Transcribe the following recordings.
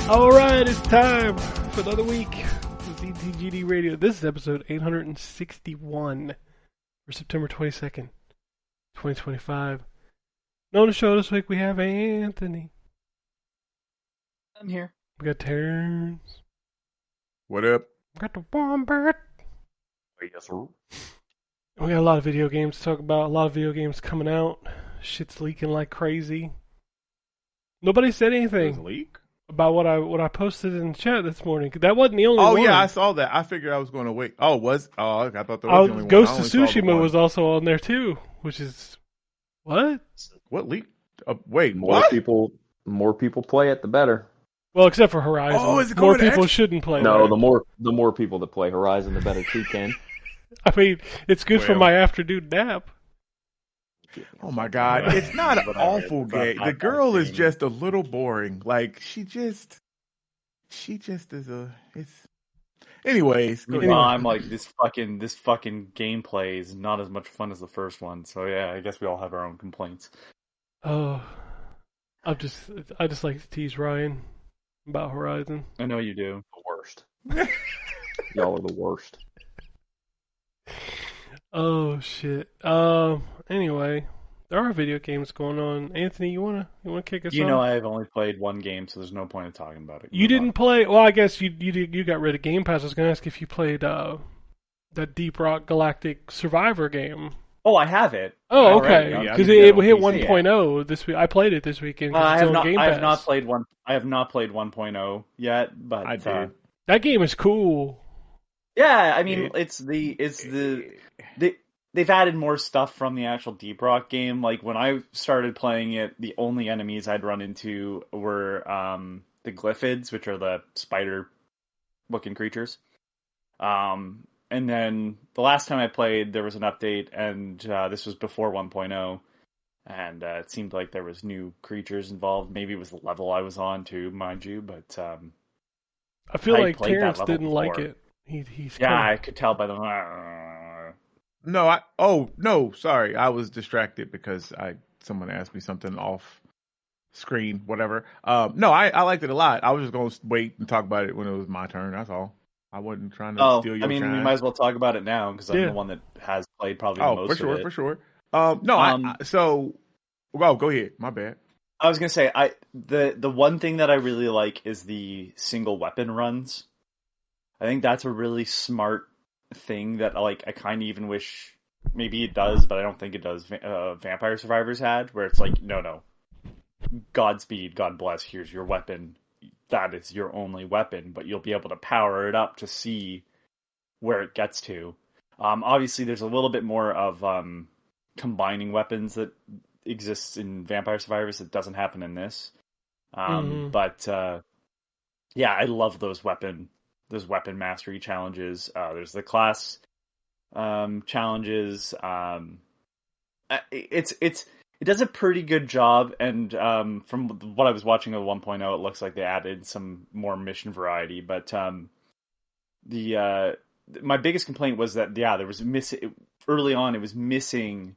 Alright, it's time for another week of ZTGD Radio. This is episode 861 for September 22nd, 2025. On the show this week we have Anthony. I'm here. We got Terrence. What up? We got the Wombat. Yes, sir. We got a lot of video games to talk about. A lot of video games coming out. Shit's leaking like crazy. Nobody said anything. There's a leak? About what I posted in the chat this morning. That wasn't the only one. Oh, yeah, I saw that. I figured I was going to wait. Oh, was? Oh, I thought there was the only one. Ghost of Tsushima was also on there, too. Which is... What? What leak? Wait, more what? More people play it, the better. Well, except for Horizon. Oh, is it more going to people shouldn't play No, that. the more people that play Horizon, the better too, Ken. I mean, it's good for my afternoon nap. Oh, my God. It's not an awful game. The girl is just a little boring. Like, she just is a... Anyways. I'm like, this fucking gameplay is not as much fun as the first one. So yeah, I guess we all have our own complaints. Oh, I just like to tease Ryan about Horizon. I know you do. The worst. Y'all are the worst. Oh shit. Anyway, there are video games going on. Anthony, you wanna kick us off? You know, I've only played one game, so there's no point in talking about it. You didn't play. Well, I guess you got rid of Game Pass. I was gonna ask if you played that Deep Rock Galactic Survivor game. Oh, I have it. Oh, okay. Because it hit 1.0 this week. I played it this weekend. I have not played one. I have not played 1.0 yet, but I did. That game is cool. Yeah, I mean, they've added more stuff from the actual Deep Rock game. Like when I started playing it, the only enemies I'd run into were the Glyphids, which are the spider-looking creatures. And then the last time I played, there was an update, and this was before 1.0, and it seemed like there was new creatures involved. Maybe it was the level I was on too, mind you, but I feel like Terrence didn't like it. I could tell by the... No, sorry. I was distracted because someone asked me something off screen, whatever. No, I liked it a lot. I was just going to wait and talk about it when it was my turn, that's all. I wasn't trying to steal your shine. We might as well talk about it now because I'm the one that has played probably the most of it. For sure. Go ahead. My bad. I was gonna say the one thing that I really like is the single weapon runs. I think that's a really smart thing that I kind of even wish maybe it does, but I don't think it does. Vampire Survivors had where it's like no, Godspeed, God bless. Here's your weapon. That is your only weapon, but you'll be able to power it up to see where it gets to. Obviously, there's a little bit more of combining weapons that exists in Vampire Survivors that doesn't happen in this. But yeah, I love those weapon mastery challenges. There's the class challenges. It does a pretty good job, and from what I was watching of 1.0, it looks like they added some more mission variety. But my biggest complaint was that there was early on. It was missing,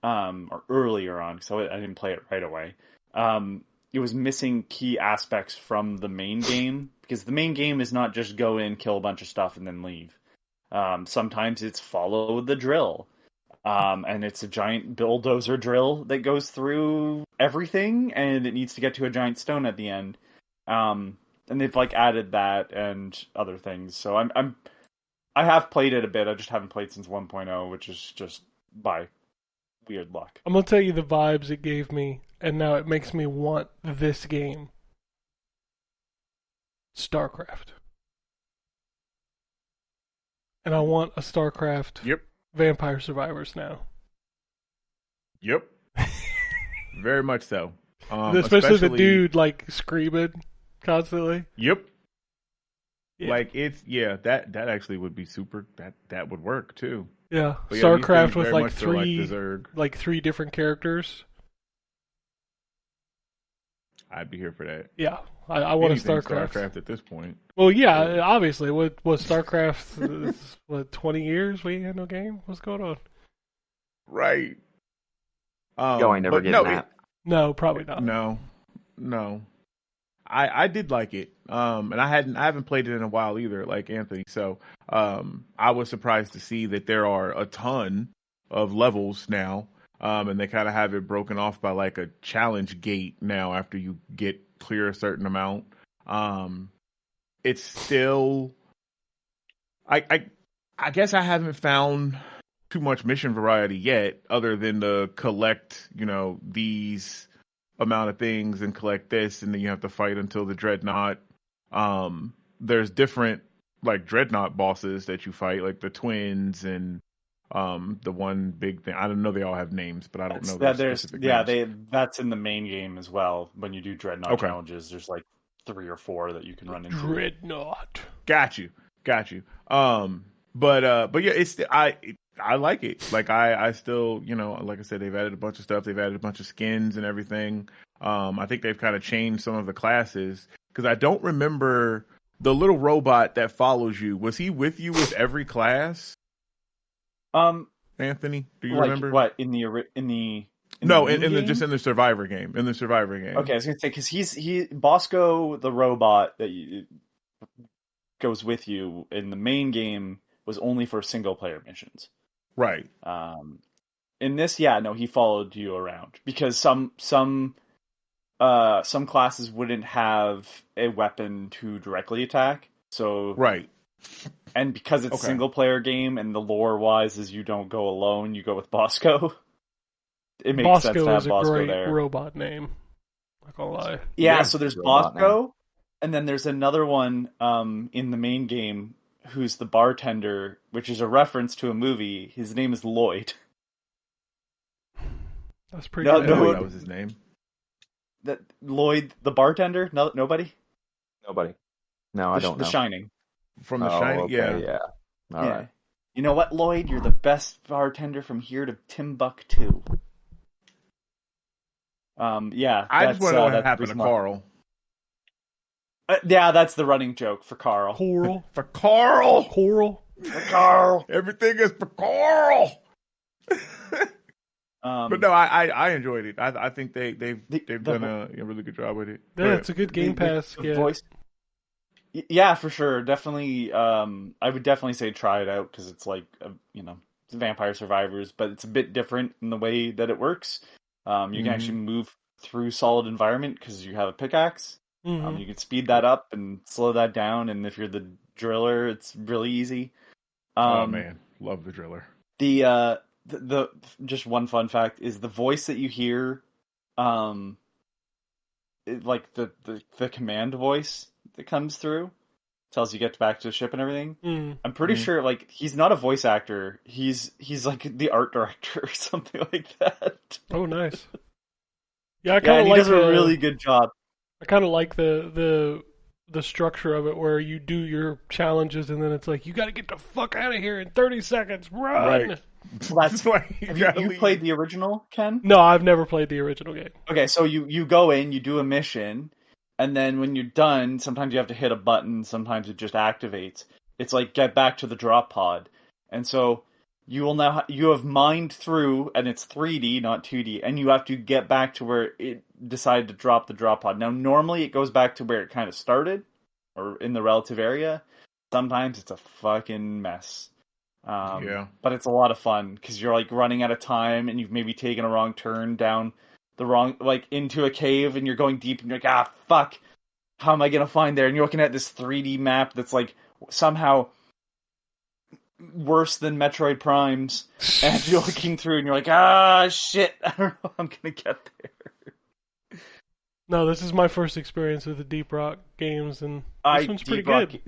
or earlier on, so I didn't play it right away. It was missing key aspects from the main game because the main game is not just go in, kill a bunch of stuff, and then leave. Sometimes it's follow the drill. And it's a giant bulldozer drill that goes through everything, and it needs to get to a giant stone at the end. And they've added that and other things. So I have played it a bit. I just haven't played since 1.0, which is just by weird luck. I'm gonna tell you the vibes it gave me, and now it makes me want this game. StarCraft. And I want a StarCraft. Yep. Vampire Survivors now. Yep. Very much so. Especially the dude screaming constantly. Yep. Yeah. Like that actually would be super. That would work too. Yeah, But these StarCraft things with very like much feel three, the Zerg. like 3 different characters. I'd be here for that. Yeah, I want a Anything StarCraft. at this point. Well, yeah, obviously. What StarCraft? What 20 years we ain't had no game? What's going on? Right. Yo, ain't never but getting no, that. No, probably not. No. I did like it. And I haven't played it in a while either, like Anthony. So I was surprised to see that there are a ton of levels now. And they kind of have it broken off by like a challenge gate now after you clear a certain amount. It's still, I guess I haven't found too much mission variety yet, other than to collect, these amount of things and collect this, and then you have to fight until the dreadnought. There's different like dreadnought bosses that you fight, like the twins and the one big thing. I don't know, they all have names, but I don't know their specific names. That's in the main game as well. When you do dreadnought Okay. challenges, there's like 3 or 4 that you can run into. Dreadnought. Got you. But yeah, I like it. Like I still, like I said, they've added a bunch of stuff. They've added a bunch of skins and everything. I think they've kind of changed some of the classes, because I don't remember the little robot that follows you. Was he with you with every class? Anthony, do you remember? What in the just in the Survivor game. In the Survivor game. Okay, I was gonna say, because Bosco the robot that goes with you in the main game was only for single player missions. Right. In this, he followed you around, because some classes wouldn't have a weapon to directly attack. So right. And because it's a single player game, and the lore wise is you don't go alone, you go with Bosco. It makes sense to have Bosco there. Bosco is a great there. robot name. Not gonna lie. Yeah, so there's Bosco, and then there's another one in the main game who's the bartender, which is a reference to a movie. His name is Lloyd. That's pretty good. That was his name. That Lloyd, the bartender? No, nobody? Nobody. No, I don't know. The Shining. From The Shining, okay, yeah. All right. You know what, Lloyd? You're the best bartender from here to Timbuktu. I just want to know what happened to Carl. That's the running joke for Carl. Coral. For Carl. Coral. For Carl. Everything is for Carl. But no, I enjoyed it. I think they've done a really good job with it. Yeah, it's a good Game Pass. Voice. Yeah, for sure. Definitely. I would definitely say try it out, because it's like it's Vampire Survivors, but it's a bit different in the way that it works. You can actually move through solid environment because you have a pickaxe. Mm-hmm. You can speed that up and slow that down, and if you're the driller, it's really easy. Oh man, love the driller. The just one fun fact is the voice that you hear, like the command voice that comes through, tells you get back to the ship and everything. I'm pretty sure, like, he's not a voice actor. He's like the art director or something like that. Oh, nice. Yeah, he does a really good job. I kind of like the structure of it, where you do your challenges and then it's like, you got to get the fuck out of here in 30 seconds. Run. Right. Well, that's have you played the original, Ken? No, I've never played the original game. Okay, so you go in, you do a mission, and then when you're done, sometimes you have to hit a button, sometimes it just activates. It's like, get back to the drop pod. And so you have mined through, and it's 3D, not 2D, and you have to get back to where it decided to drop the drop pod. Now, normally it goes back to where it kind of started, or in the relative area. Sometimes it's a fucking mess. But it's a lot of fun, because you're like running out of time, and you've maybe taken a wrong turn down the wrong, like, into a cave, and you're going deep, and you're like, fuck, how am I gonna find there? And you're looking at this 3D map that's like somehow worse than Metroid Prime's, and you're looking through, and you're like, shit, I don't know how I'm gonna get there. No, this is my first experience with the Deep Rock games, and this one's pretty good.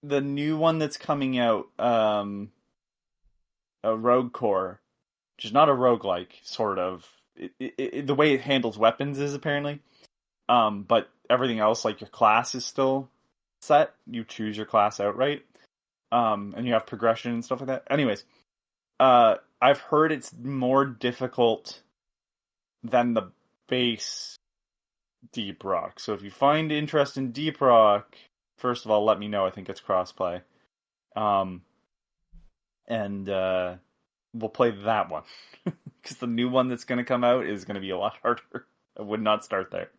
The new one that's coming out, a Rogue Core, which is not a roguelike, sort of. The way it handles weapons is apparently. But everything else, like your class is still set. You choose your class outright. And you have progression and stuff like that. Anyways, I've heard it's more difficult than the base Deep Rock. So if you find interest in Deep Rock, first of all, let me know. I think it's crossplay. And we'll play that one. Because the new one that's going to come out is going to be a lot harder. I would not start there.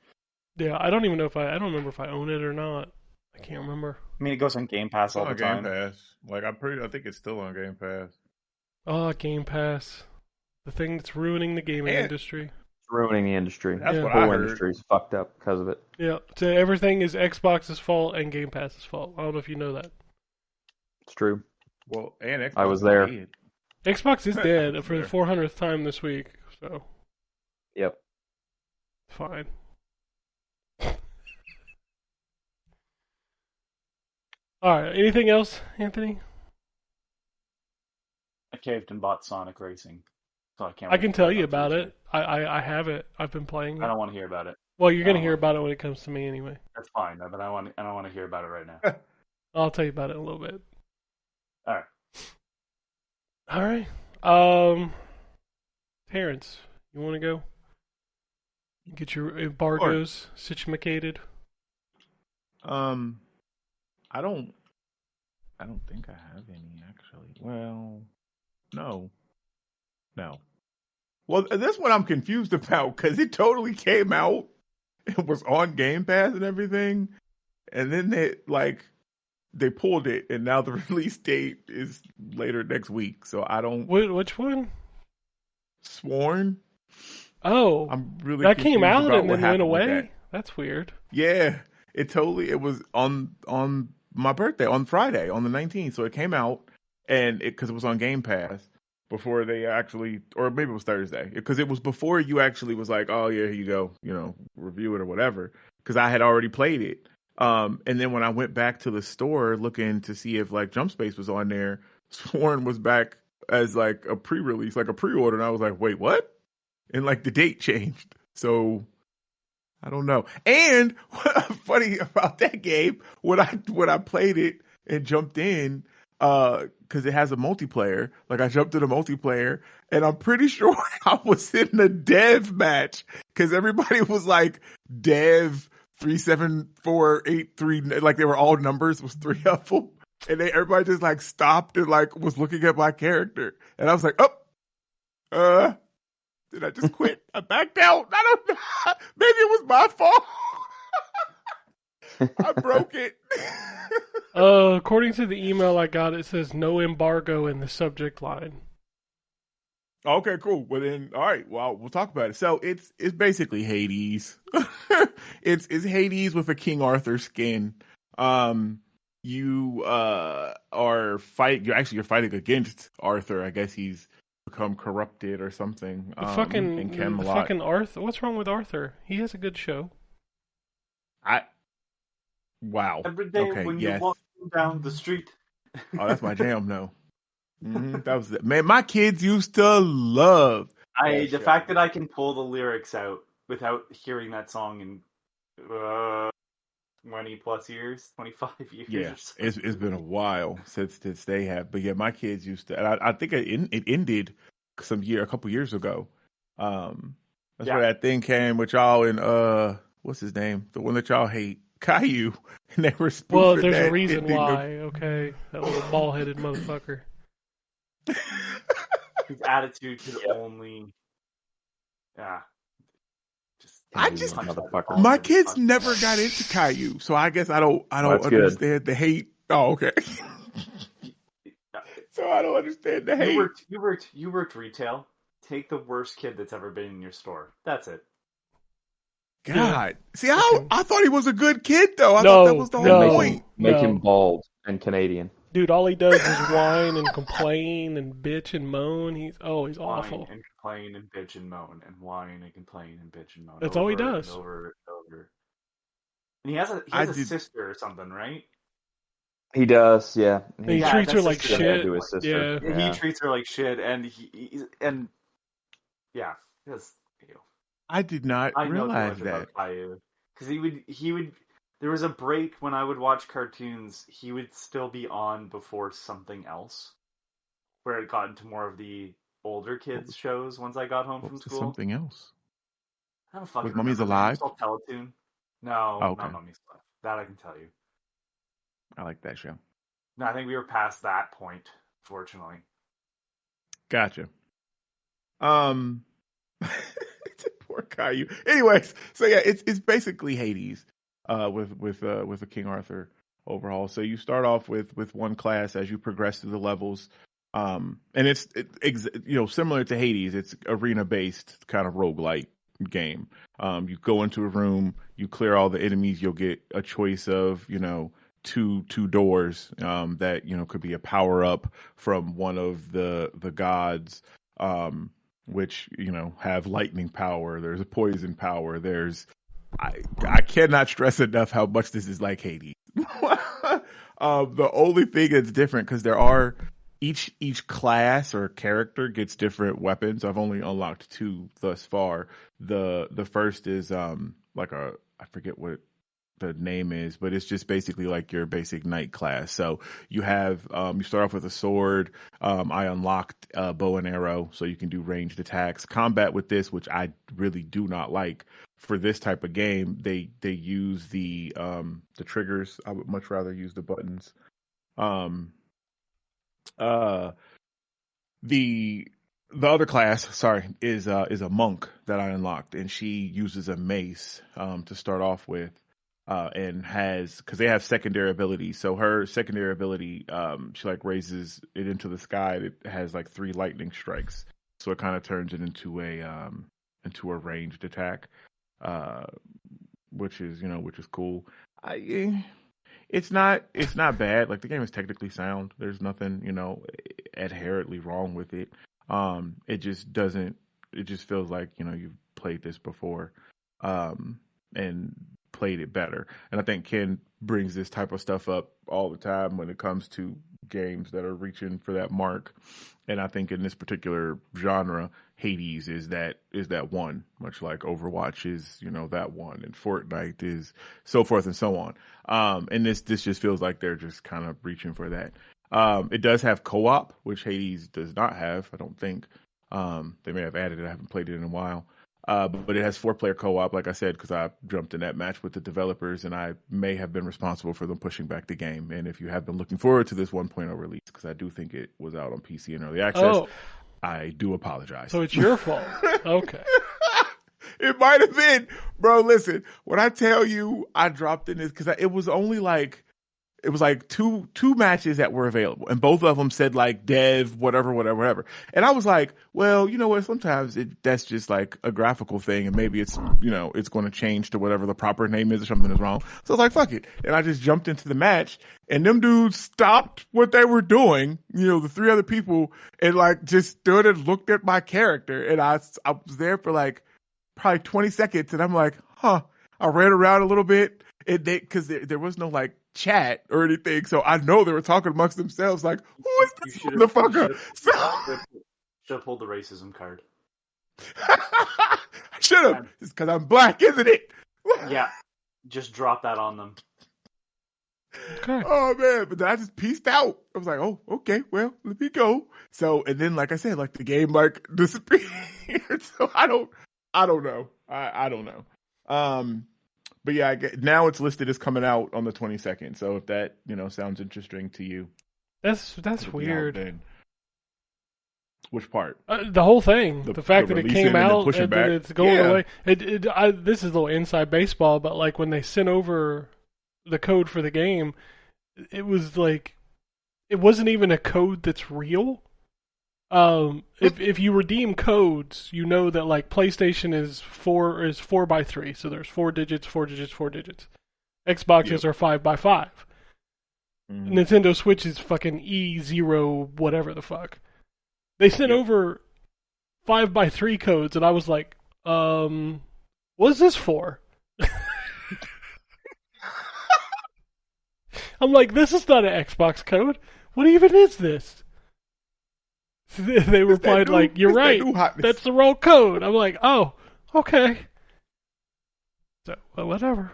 Yeah, I don't even know if I don't remember if I own it or not. I can't remember. I mean, it goes on Game Pass all the time. Game Pass. Like I think it's still on Game Pass. Oh, Game Pass. The thing that's ruining the gaming industry. It's ruining the industry. That's what the I whole heard. industry's fucked up because of it. Yeah, so everything is Xbox's fault and Game Pass's fault. I don't know if you know that. It's true. Well, and Xbox I was there. Dead. Xbox is dead for the 400th time this week, so. Yep. Fine. Alright, anything else, Anthony? I caved and bought Sonic Racing. So I can't. I can tell you about it. I have it. I've been playing it. I don't want to hear about it. Well, you're going to hear about it when it comes to me anyway. That's fine, but I don't want to hear about it right now. I'll tell you about it in a little bit. Alright. Terrence, you want to go? Get your embargoes situated? I don't think I have any actually. Well, no. Well, this one I'm confused about because it totally came out. It was on Game Pass and everything, and then they pulled it, and now the release date is later next week. So I don't. Which one? Sworn. Oh, I'm really that came out and then went with away. that. That's weird. Yeah, it was on my birthday on Friday on the 19th. So it came out and because it was on Game Pass before they actually, or maybe it was Thursday, because it was before you actually was like, oh yeah, here you go, review it or whatever. Because I had already played it. And then when I went back to the store looking to see if like Jump Space was on there, Sworn was back as like a pre-release, like a pre-order, and I was like, wait, what? And like the date changed. So I don't know. And funny about that game, when I played it and jumped in, because it has a multiplayer, like I jumped in a multiplayer, and I'm pretty sure I was in a dev match because everybody was like dev 37483, like they were all numbers, was 3 of them, and everybody just like stopped and like was looking at my character, and I was like, did I just quit? I backed out. I don't know. Maybe it was my fault. I broke it. According to the email I got, it says no embargo in the subject line. Okay, cool. Well then, all right. Well, we'll talk about it. So it's basically Hades. it's Hades with a King Arthur skin. You're fighting against Arthur. I guess he's become corrupted or something. The fucking Arthur. What's wrong with Arthur? He has a good show. Wow. Every day when you walk down the street. Oh, that's my jam, though. Mm-hmm. That was it. Man, my kids used to love. The fact that I can pull the lyrics out without hearing that song in 20 plus years, 25 years. Yeah, it's been a while since they have. But yeah, my kids used to. And I think it ended a couple years ago. That's where that thing came with y'all and what's his name? The one that y'all hate, Caillou. And they were spoofing. Well, there's a reason why. Okay, that little ball-headed motherfucker. His attitude could only. My kids never got into Caillou, so I guess I don't understand the hate. Oh, okay. So I don't understand the hate. You worked retail. Take the worst kid that's ever been in your store. That's it. God, see, I thought he was a good kid though. I thought that was the whole point. Make him bald and Canadian. Dude, all he does is whine and complain and bitch and moan. He's awful. Whine and complain and bitch and moan and whine and complain and bitch and moan. That's all he does. Over and over. And he has a sister or something, right? He does, yeah. He treats her like shit. Yeah, he treats her like shit, and I did not realize that. Because he would. There was a break when I would watch cartoons. He would still be on before something else, where it got into more of the older kids shows. Once I got home from school, something else. I don't fucking Was Mummies remember, man. Alive? It's all Teletoon. No, Oh, okay. not Mummies Alive. That I can tell you. I like that show. No, I think we were past that point. Fortunately. Gotcha. Poor Caillou. Anyways, so yeah, it's basically Hades, with a King Arthur overhaul. So you start off with one class as you progress through the levels, and it's similar to Hades. It's arena based kind of roguelike game. You go into a room, you clear all the enemies, you'll get a choice of two doors that could be a power up from one of the gods, which have lightning power. There's a poison power. I cannot stress enough how much this is like Hades. The only thing that's different, because there are each class or character gets different weapons. I've only unlocked 2 thus far. The first is I forget what the name is, but it's just basically like your basic knight class. So you have you start off with a sword. I unlocked bow and arrow, so you can do ranged attacks. Combat with this, which I really do not like for this type of game, they use the triggers. I would much rather use the buttons. The other class, is a monk that I unlocked, and she uses a mace to start off with. And because they have secondary abilities. So her secondary ability, she raises it into the sky. It has 3 lightning strikes. So it kind of turns it into a ranged attack, which is cool. It's not bad. The game is technically sound. There's nothing, inherently wrong with it. It just feels like, you've played this before. And played it better. And I think Ken brings this type of stuff up all the time when it comes to games that are reaching for that mark. And I think in this particular genre, Hades is that one, much like Overwatch is, that one, and Fortnite is so forth and so on. And this just feels like they're just kind of reaching for that. It does have co-op, which Hades does not have, I don't think. They may have added it. I haven't played it in a while. But it has 4-player co-op, like I said, because I jumped in that match with the developers, and I may have been responsible for them pushing back the game. And if you have been looking forward to this 1.0 release, because I do think it was out on PC in early access, I do apologize. So it's your fault. Okay. It might have been. Bro, listen, when I tell you I dropped in this, because it was only two matches that were available, and both of them said dev, whatever. And I was like, well, you know what? Sometimes that's just a graphical thing, and maybe it's, it's going to change to whatever the proper name is or something is wrong. So I was like, fuck it. And I just jumped into the match, and them dudes stopped what they were doing, the 3 other people, and just stood and looked at my character. And I was there for probably 20 seconds, and I'm like, huh. I ran around a little bit, and because there was no chat or anything, so I know they were talking amongst themselves who is this motherfucker? Should have pulled the racism card. I should have. It's because I'm black, isn't it? Yeah, just drop that on them. Okay. Oh man, but then I just pieced out. I was like, oh, okay, well, let me go. So, and then like I said, the game disappeared. So I don't know. I don't know. But yeah, now it's listed as coming out on the 22nd. So if that sounds interesting to you, that's weird. Which part? The whole thing. The fact that it came out and then it's going away. This is a little inside baseball, but when they sent over the code for the game, it was it wasn't even a code that's real. If you redeem codes, you know that PlayStation is 4x3, so there's 4 digits. Xboxes are 5x5. Mm-hmm. Nintendo Switch is fucking E0 whatever the fuck. They sent over 5x3 codes, and I was like, what's this for? I'm like, this is not an Xbox code. What even is this? They replied you're right. That's the wrong code. I'm like, oh, okay. So, well, whatever.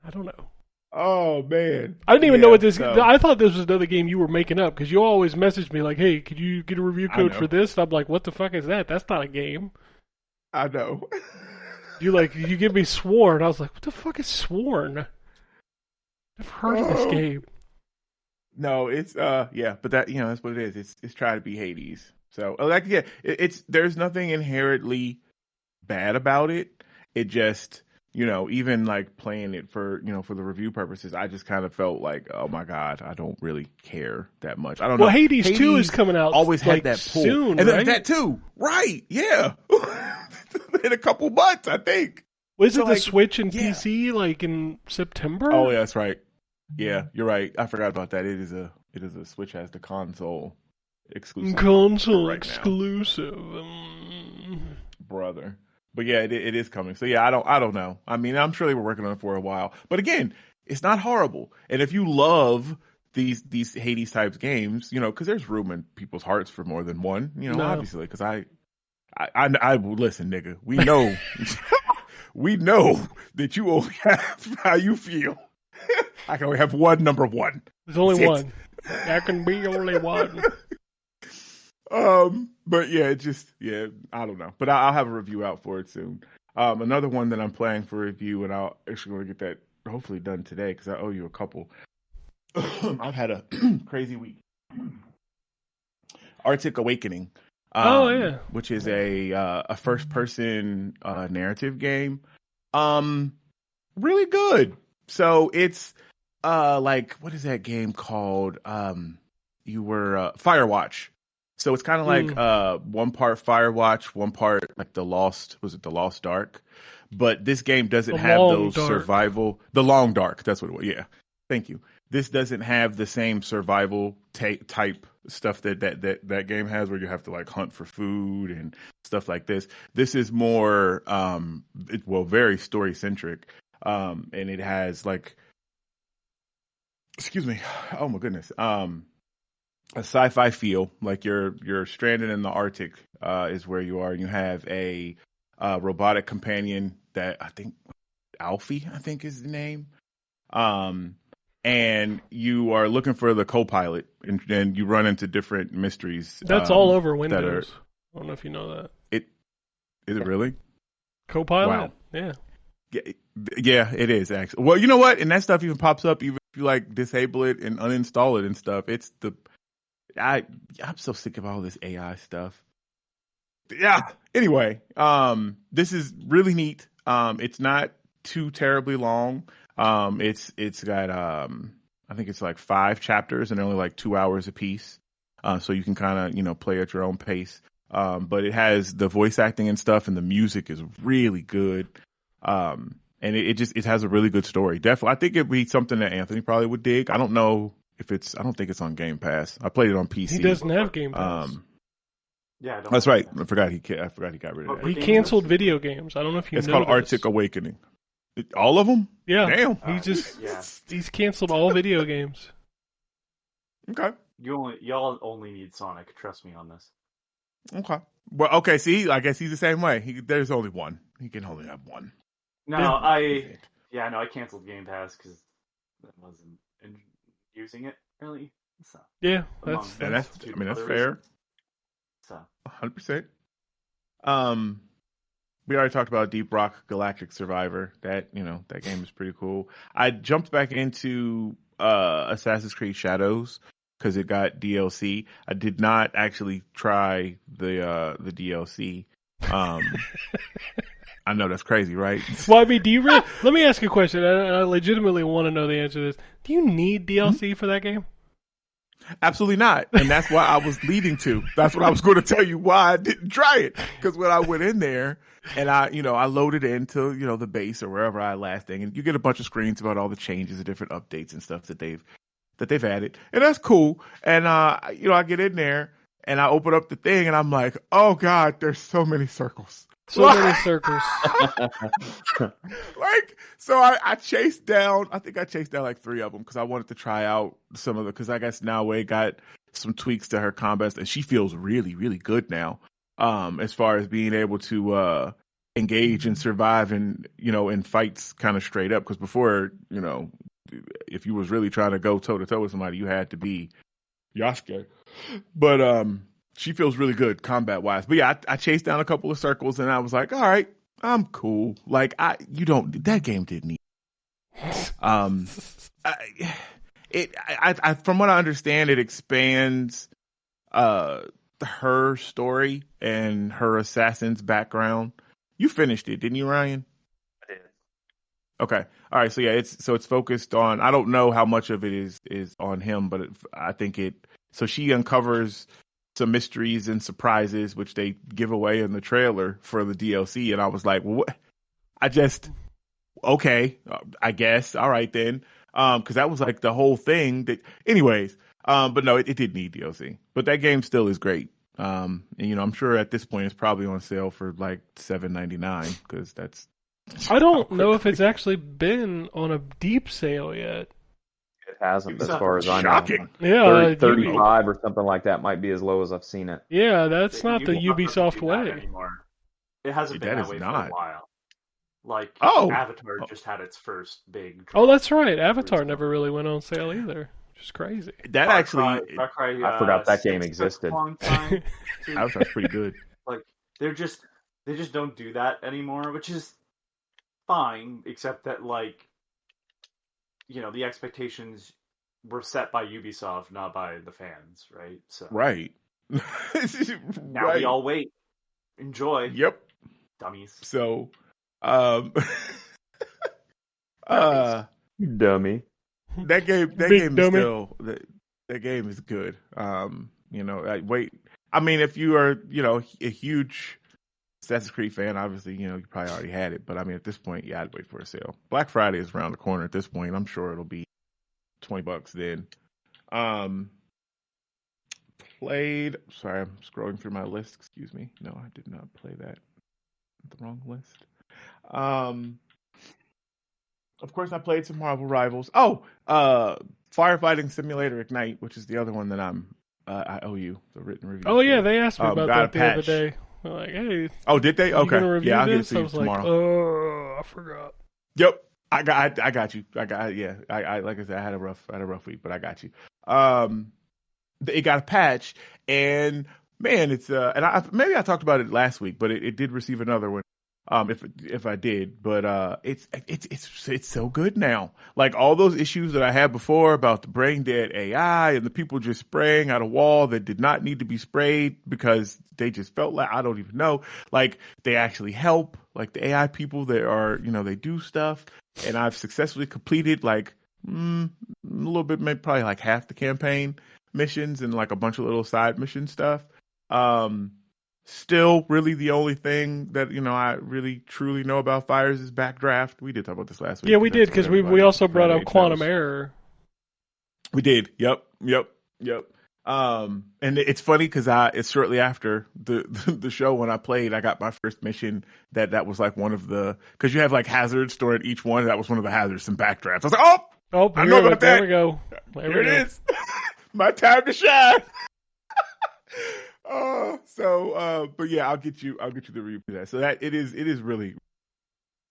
I don't know. Oh man, I didn't even know what this. so- I thought this was another game you were making up because you always message me like, "Hey, could you get a review I code know. for this?" And I'm like, "What the fuck is that? That's not a game." I know. You give me Sworn. I was like, "What the fuck is Sworn?" I've heard of this game. No, it's yeah, but that that's what it is. It's trying to be Hades. So like it's there's nothing inherently bad about it. It just even like playing it for for the review purposes, I just kind of felt like, oh my god, I don't really care that much. I don't know. Well, Hades 2 is coming out. Always had like, that pull, soon, and then right? that too, right? Yeah, in a couple months, I think. Was So, it the like, Switch and yeah. PC like in September? Oh yeah, that's right. Yeah, you're right. I forgot about that. It is a Switch has the console exclusive. Console right now. exclusive. Brother. But yeah, it is coming. So yeah, I don't know. I mean, I'm sure they were working on it for a while. But again, it's not horrible. And if you love these Hades types games, because there's room in people's hearts for more than one. No. Obviously, because I listen, nigga. We know, we know that you only have how you feel. I can only have one number one. There's only That's it. one. There can be only one. But yeah, I don't know. But I'll have a review out for it soon. Another one that I'm planning for review, and I'll actually going to get that hopefully done today because I owe you a couple. I've had a crazy week. Arctic Awakening. Oh, yeah. Which is a first person narrative game. Really good. So it's like, what is that game called? You were Firewatch. So it's kind of like one part Firewatch, one part like the Lost Dark? But this game doesn't have those survival. The Long Dark, that's what it was. Yeah, thank you. This doesn't have the same survival type stuff that game has, where you have to like hunt for food and stuff like this. This is more, very story centric, and it has like, excuse me, oh my goodness, a sci-fi feel, like you're stranded in the Arctic, is where you are, and you have a robotic companion that I think Alfie, I think is the name, and you are looking for the co-pilot, and you run into different mysteries. That's all over Windows. I don't know if you know that. Is it really? Copilot? Wow. Yeah. Yeah, it is actually. Well, you know what? And that stuff even pops up even if you like disable it and uninstall it and stuff. I'm so sick of all this AI stuff. Yeah. Anyway, this is really neat. It's not too terribly long. It's got I think it's like 5 chapters and they're only like 2 hours a piece. So you can kind of, play at your own pace. But it has the voice acting and stuff, and the music is really good. And it has a really good story. Definitely, I think it'd be something that Anthony probably would dig. I don't know if I don't think it's on Game Pass. I played it on PC. He doesn't have Game Pass. Yeah, That's right. I forgot he got rid of that. He canceled video games. I don't know if you know. It's called Arctic Awakening. All of them? Yeah. Damn. He's canceled all video games. Okay. Y'all only need Sonic. Trust me on this. Okay. Well, okay. See, I guess he's the same way. There's only one. He can only have one. No, I canceled Game Pass because I wasn't using it really. So Yeah, that's fair. Reasons. So 100%. We already talked about Deep Rock Galactic Survivor. That game is pretty cool. I jumped back into Assassin's Creed Shadows because it got DLC. I did not actually try the DLC. I know that's crazy, right? Well, I mean, do you really? Let me ask you a question. I legitimately want to know the answer to this. Do you need DLC for that game? Absolutely not. And that's why I was leading to. That's what I was going to tell you why I didn't try it. Because when I went in there and I loaded into, the base or wherever I last thing, and you get a bunch of screens about all the changes and different updates and stuff that they've added. And that's cool. And, I get in there and I open up the thing and I'm like, oh God, there's so many circles. So many circles. So I chased down, like 3 of them because I wanted to try out some of because I guess now Wei got some tweaks to her combat and she feels really, really good now. As far as being able to, engage and survive in fights kind of straight up. Because before, if you was really trying to go toe to toe with somebody, you had to be Yasuke. But she feels really good combat wise. But yeah, I chased down a couple of circles and I was like, all right, I'm cool. Like that game didn't need. From what I understand, it expands her story and her assassin's background. You finished it, didn't you, Ryan? I did. Okay. All right. So yeah, it's focused on. I don't know how much of it is on him, but I think it. So she uncovers some mysteries and surprises, which they give away in the trailer for the DLC, and I was like, well, what? Okay, I guess. All right then, because that was like the whole thing. Anyways, but no, it did need DLC, but that game still is great. And I'm sure at this point it's probably on sale for like $7.99 because that's. I don't know if it's actually been on a deep sale yet. It hasn't, as far as I know. Shocking. Yeah, 35 or something like that might be as low as I've seen it. Yeah, that's not the Ubisoft Ubisoft doesn't do that way. anymore. It hasn't been That that is way not. for a while. Like Avatar just had its first big. Oh, that's right. Avatar never really went on sale either. Which is crazy. That Far Cry, I forgot that game 6 existed. took a long time to- Avatar's pretty good. like they just don't do that anymore, which is fine, except that the expectations were set by Ubisoft, not by the fans, right? So Right. now we all wait. Enjoy. Yep. Dummies. So, Dummy. that game Big is dummy. still that game is good. I mean, if you are a huge Assassin's Creed fan, obviously you probably already had it. But I mean, at this point, yeah, I'd wait for a sale. Black Friday is around the corner at this point. I'm sure it'll be $20 then. Played. Sorry, I'm scrolling through my list. Excuse me. No, I did not play that. The wrong list. Of course, I played some Marvel Rivals. Oh, Firefighting Simulator Ignite, which is the other one that I owe you the written review. Oh yeah, for. they asked me about got that a the other patch. day. They're like, "Hey, Oh, did they? you Okay, gonna review yeah, I'll get it this?" to I you was tomorrow. like, "Oh, I forgot." Yep, I got you. I like I said, I had a rough week, but I got you. It got a patch, and man, it's maybe I talked about it last week, but it did receive another one. If I did, but it's so good now. Like all those issues that I had before about the brain dead AI and the people just spraying out a wall that did not need to be sprayed because they just felt like, I don't even know, like they actually help, like the AI people that are, they do stuff, and I've successfully completed like a little bit, maybe probably like half the campaign missions and like a bunch of little side mission stuff. Still, really, the only thing that I really truly know about Fires is Backdraft. We did talk about this last week. Yeah, we did because we also brought up Quantum Error. We did. Yep. And it's funny because it's shortly after the show when I played, I got my first mission that was like one of the, because you have like hazards stored in each one. That was one of the hazards in Backdraft. I was like, oh, I know about that. There we go. Here it is. My time to shine. But yeah, I'll get you the review for that. So that it is really,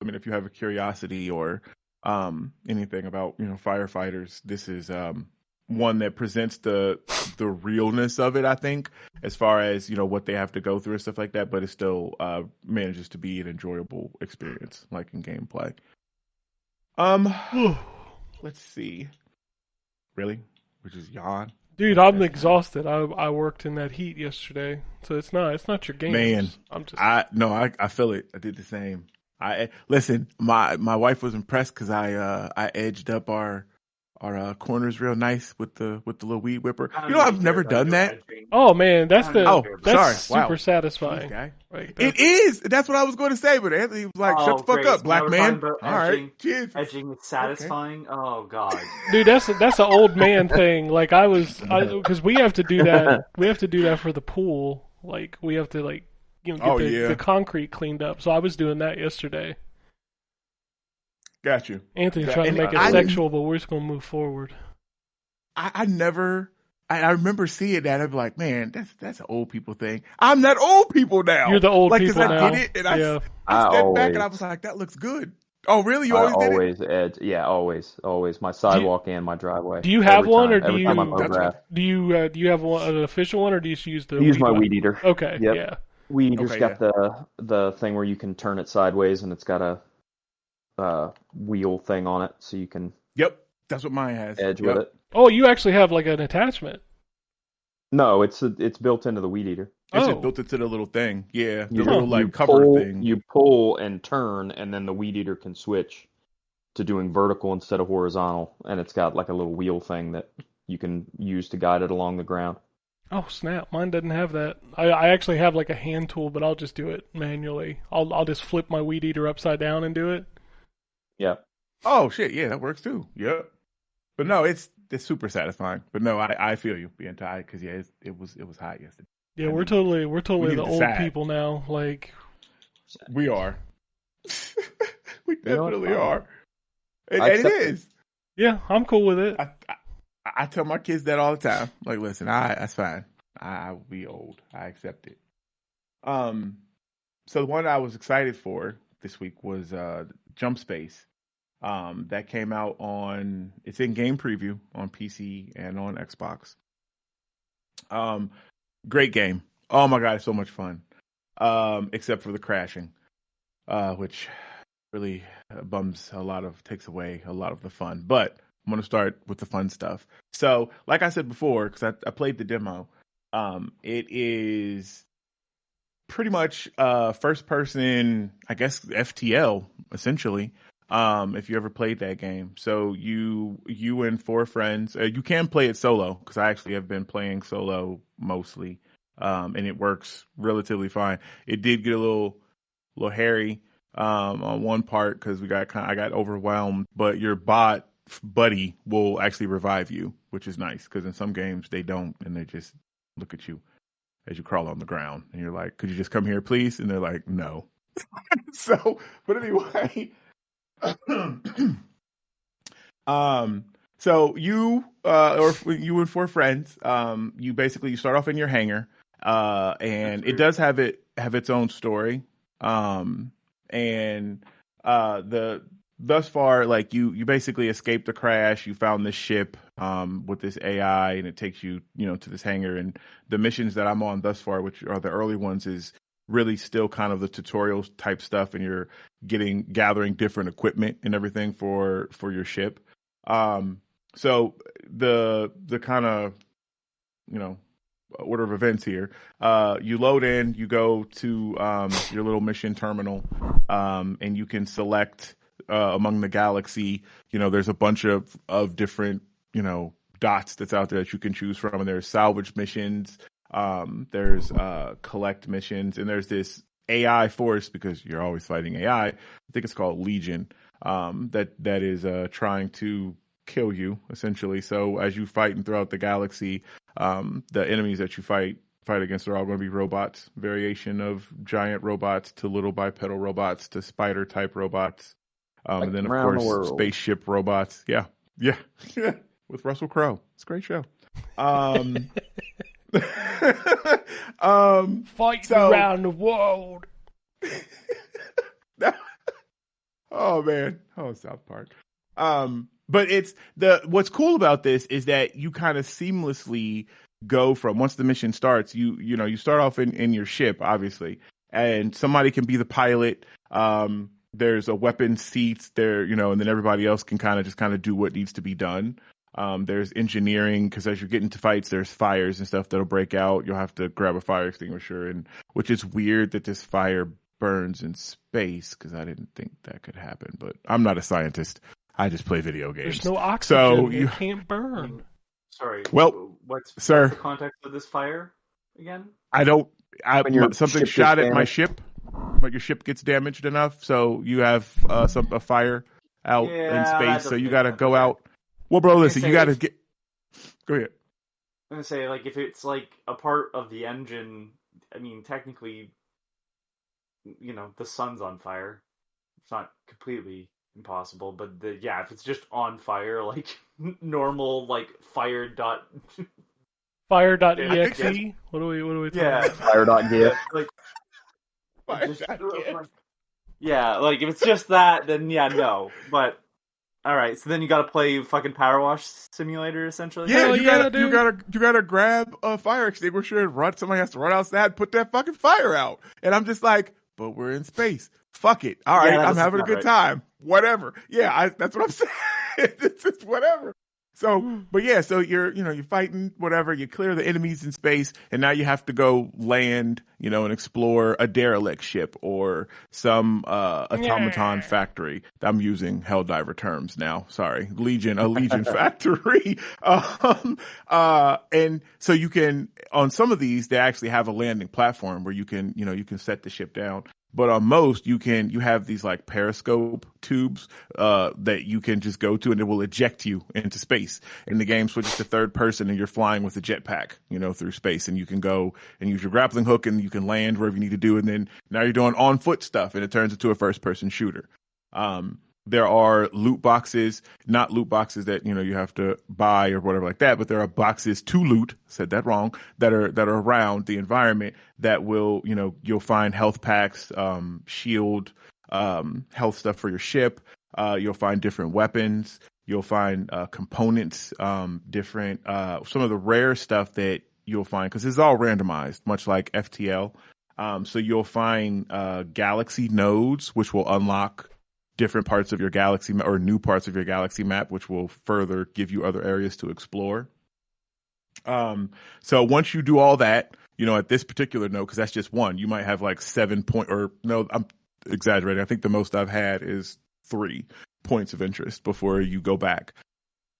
I mean, if you have a curiosity or anything about firefighters, this is one that presents the realness of it, I think, as far as what they have to go through and stuff like that, but it still manages to be an enjoyable experience, like in gameplay. Let's see. Really? Which is yawn. Dude, I'm exhausted. I worked in that heat yesterday, so it's not your game. Man, I feel it. I did the same. Listen. My wife was impressed because I edged up our corners real nice with the little weed whipper. I've never done that. Oh man, that's sorry. Super Wow. satisfying. Like, it is. That's what I was going to say, but Anthony was like, "Shut the fuck up, black man." All right, cheers. Edging is satisfying. Okay. Oh god, dude, that's an old man thing. Like because we have to do that. We have to do that for the pool. Like we have to get the concrete cleaned up. So I was doing that yesterday. Got you. Anthony's trying to make it sexual, but we're just gonna move forward. I never I remember seeing that. I'd be like, man, that's an old people thing. I'm not old people now. You're the old like, people I now. did it, and Yeah. I stepped back, and I always- was like, that looks good. Oh, really? You I always did it? always edge. Yeah, always. My sidewalk and my driveway. Do you have Every one, time. or do Every time I you? mow That's grass. Do you have one, an official one, or do you just use the? I use weed my one? weed eater. Okay. Yep. Yeah. Weed eater's Okay, got the thing where you can turn it sideways, and it's got a wheel thing on it, so you can Yep, that's what mine has. edge Yep. with it. Oh, you actually have like an attachment. No, it's built into the weed eater. It's Oh. just built into the little thing. Yeah, the You little just- like you cover pull, thing. You pull and turn, and then the weed eater can switch to doing vertical instead of horizontal, and it's got like a little wheel thing that you can use to guide it along the ground. Oh snap! Mine doesn't have that. I actually have like a hand tool, but I'll just do it manually. I'll just flip my weed eater upside down and do it. Yeah. Oh shit, yeah, that works too. Yep. But no, it's super satisfying. But no, I feel you being tired because yeah, it was hot yesterday. Yeah, I we're mean, totally we the need to old decide. people now. Like, We are. We You know what? definitely are. And I it accept it. is. yeah, I'm cool with it. I tell my kids that all the time. Like, listen, that's fine. I will be old. I accept it. So the one I was excited for this week was Jump Space. That came out it's in game preview on PC and on Xbox. Great game. Oh my god, it's so much fun. Except for the crashing, which really takes away a lot of the fun. But I'm going to start with the fun stuff. So, like I said before, because I played the demo, it is pretty much first person, I guess, FTL, essentially, if you ever played that game. So you and 4 friends, you can play it solo, because I actually have been playing solo mostly, and it works relatively fine. It did get a little hairy on one part because I got overwhelmed, but your buddy will actually revive you, which is nice, because in some games they don't, and they just look at you as you crawl on the ground, and you're like, could you just come here, please? And they're like, no. So, but anyway, so you you and 4 friends, you start off in your hangar, and it does have its own story, and thus far, like you basically escaped the crash. You found this ship with this AI, and it takes you to this hangar. And the missions that I'm on thus far, which are the early ones, is really still kind of the tutorial type stuff, and you're gathering different equipment and everything for your ship. So the kind of order of events here. You load in, you go to your little mission terminal, and you can select among the galaxy. There's a bunch of different dots that's out there that you can choose from, and there's salvage missions, there's collect missions, and there's this AI force, because you're always fighting AI. I think it's called Legion, that is trying to kill you, essentially. So as you fight throughout the galaxy, the enemies that you fight against are all going to be robots, variation of giant robots to little bipedal robots to spider type robots, and then of course spaceship robots. Yeah, with Russell Crowe. It's a great show. Fighting around the world. Oh man, South Park. But what's cool about this is that you kind of seamlessly go from, once the mission starts, you start off in your ship, obviously, and somebody can be the pilot. There's a weapon seat there, and then everybody else can kind of do what needs to be done. There's engineering, because as you get into fights, there's fires and stuff that'll break out. You'll have to grab a fire extinguisher, and which is weird that this fire burns in space, because I didn't think that could happen. But I'm not a scientist. I just play video games. There's no oxygen. So you can't burn. Sorry. Well, what's sir, the context of this fire again? I don't. ship Something shot at damaged. my ship. Like your ship gets damaged enough, so you have a fire out in space. So you got to go out. Well, bro, listen, you got to get. Go ahead. I'm gonna say, like, if it's like a part of the engine, I mean, technically, the sun's on fire. It's not completely impossible, but if it's just on fire, like normal, like fire dot Fire.exe. What are we talking Yeah. about? Fire.gif. Like, Fire just- dot gif. yeah, like if it's just that, then yeah, no. But all right, so then you got to play fucking Power Wash Simulator essentially. Yeah, Hell you yeah, gotta grab a fire extinguisher and run. Somebody has to run outside and put that fucking fire out. And I'm just like, but we're in space. Fuck it. All right, that I'm doesn't having a sound good right. time. Whatever. Yeah, that's what I'm saying. It's just whatever. So, but yeah, so you're fighting whatever. You clear the enemies in space, and now you have to go land, and explore a derelict ship or some automaton factory. I'm using Helldiver terms now. Sorry, a Legion factory. And so you can, on some of these, they actually have a landing platform where you can set the ship down. But on most, you have these like periscope tubes that you can just go to, and it will eject you into space. And the game switches to third person, and you're flying with a jetpack, through space, and you can go and use your grappling hook, and you can land wherever you need to do. And then now you're doing on foot stuff, and it turns into a first person shooter. There are loot boxes, not loot boxes that you have to buy or whatever like that, but there are boxes to loot. Said that wrong. That are around the environment that will you'll find health packs, shield, health stuff for your ship. You'll find different weapons. You'll find components, different some of the rare stuff that you'll find because it's all randomized, much like FTL. So you'll find galaxy nodes, which will unlock different parts of your galaxy or new parts of your galaxy map, which will further give you other areas to explore. So once you do all that, at this particular node, because that's just one, you might have like 7 point, or no, I'm exaggerating. I think the most I've had is 3 points of interest before you go back.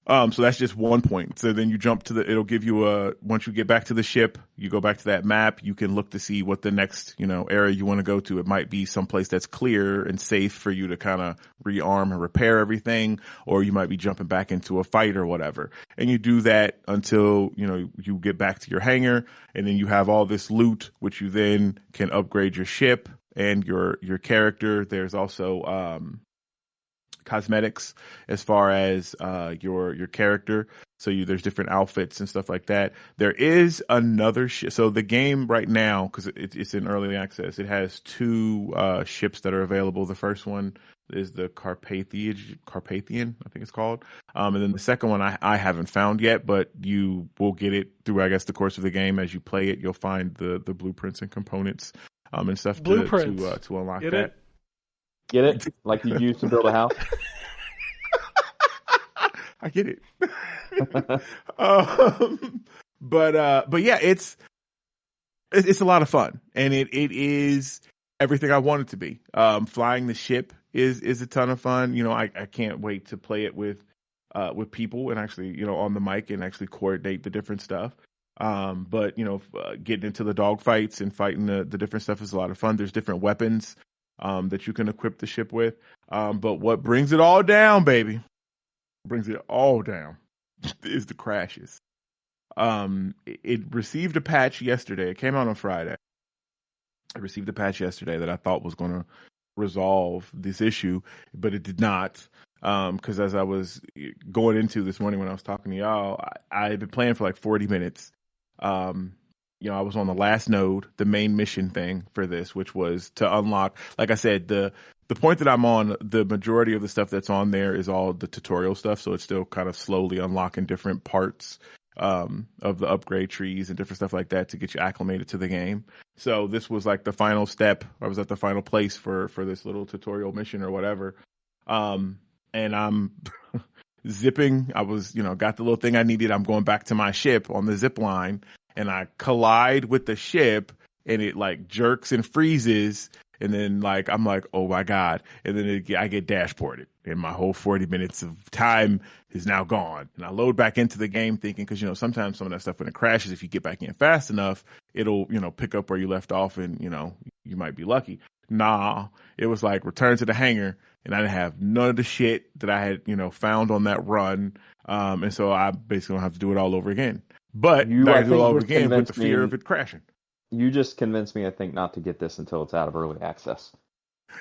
So that's just 1 point. So then you jump to it'll give you once you get back to the ship, you go back to that map, you can look to see what the next, area you want to go to. It might be someplace that's clear and safe for you to kind of rearm and repair everything, or you might be jumping back into a fight or whatever. And you do that until, you get back to your hangar, and then you have all this loot, which you then can upgrade your ship and your character. There's also, cosmetics as far as your character, so there's different outfits and stuff like that. There is another so the game right now, because it's in early access, it has 2 ships that are available. The first one is the Carpathian, I think it's called, and then the second one I haven't found yet, but you will get it through, I guess, the course of the game. As you play it, you'll find the blueprints and components and stuff to unlock Get that. it? Get it? Like you used to build a house? I get it. But yeah, it's a lot of fun, and it is everything I want it to be. Flying the ship is a ton of fun. I can't wait to play it with people and actually on the mic and actually coordinate the different stuff. But getting into the dog fights and fighting the different stuff is a lot of fun. There's different weapons that you can equip the ship with. But what brings it all down, baby, is the crashes. It received a patch yesterday. It came out on Friday. I received a patch yesterday that I thought was going to resolve this issue, but it did not. Because as I was going into this morning when I was talking to y'all, I had been playing for like 40 minutes. I was on the last node, the main mission thing for this, which was to unlock, like I said, the point that I'm on, the majority of the stuff that's on there is all the tutorial stuff. So it's still kind of slowly unlocking different parts of the upgrade trees and different stuff like that to get you acclimated to the game. So this was like the final step. I was at the final place for this little tutorial mission or whatever. And I'm zipping. I was, got the little thing I needed. I'm going back to my ship on the zip line, and I collide with the ship, and it like jerks and freezes. And then I'm like, oh my God. And then I get dashboarded, and my whole 40 minutes of time is now gone. And I load back into the game thinking, because, sometimes some of that stuff, when it crashes, if you get back in fast enough, it'll, pick up where you left off, and, you might be lucky. Nah, it was like return to the hangar, and I didn't have none of the shit that I had, found on that run. And so I basically don't have to do it all over again. But I do it all over again with the fear of it crashing. You just convinced me, I think, not to get this until it's out of early access.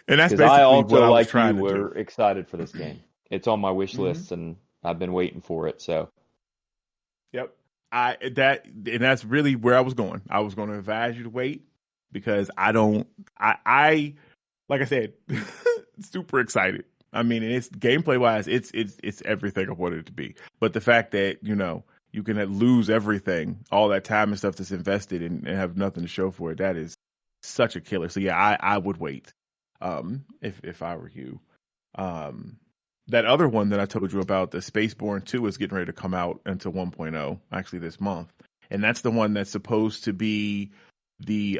And that's basically I also, what I was like trying you, to do. were excited for this game. It's on my wish list, and I've been waiting for it. So, yep. that's really where I was going. I was going to advise you to wait because I like I said, super excited. I mean, it's gameplay wise, it's everything I wanted it to be. But the fact that you can lose everything, all that time and stuff that's invested, and have nothing to show for it, that is such a killer. So yeah, I would wait. If I were you. That other one that I told you about, the Spaceborne 2, is getting ready to come out into 1.0 actually this month. And that's the one that's supposed to be the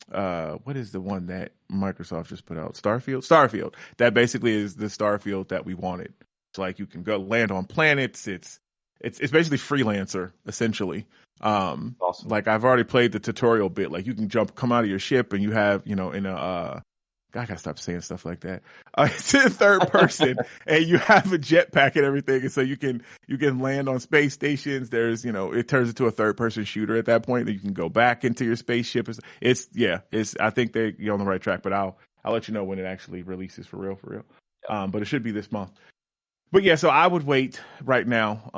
what is the one that Microsoft just put out? Starfield. That basically is the Starfield that we wanted. It's like you can go land on planets. It's basically Freelancer essentially. Awesome. Like I've already played the tutorial bit. Like you can come out of your ship and you have, in a I gotta stop saying stuff like that. It's in third person, and you have a jetpack and everything, and so you can land on space stations. There's, it turns into a third person shooter at that point. That you can go back into your spaceship. I think you're on the right track, but I'll let you know when it actually releases for real. But it should be this month. But yeah, so I would wait right now.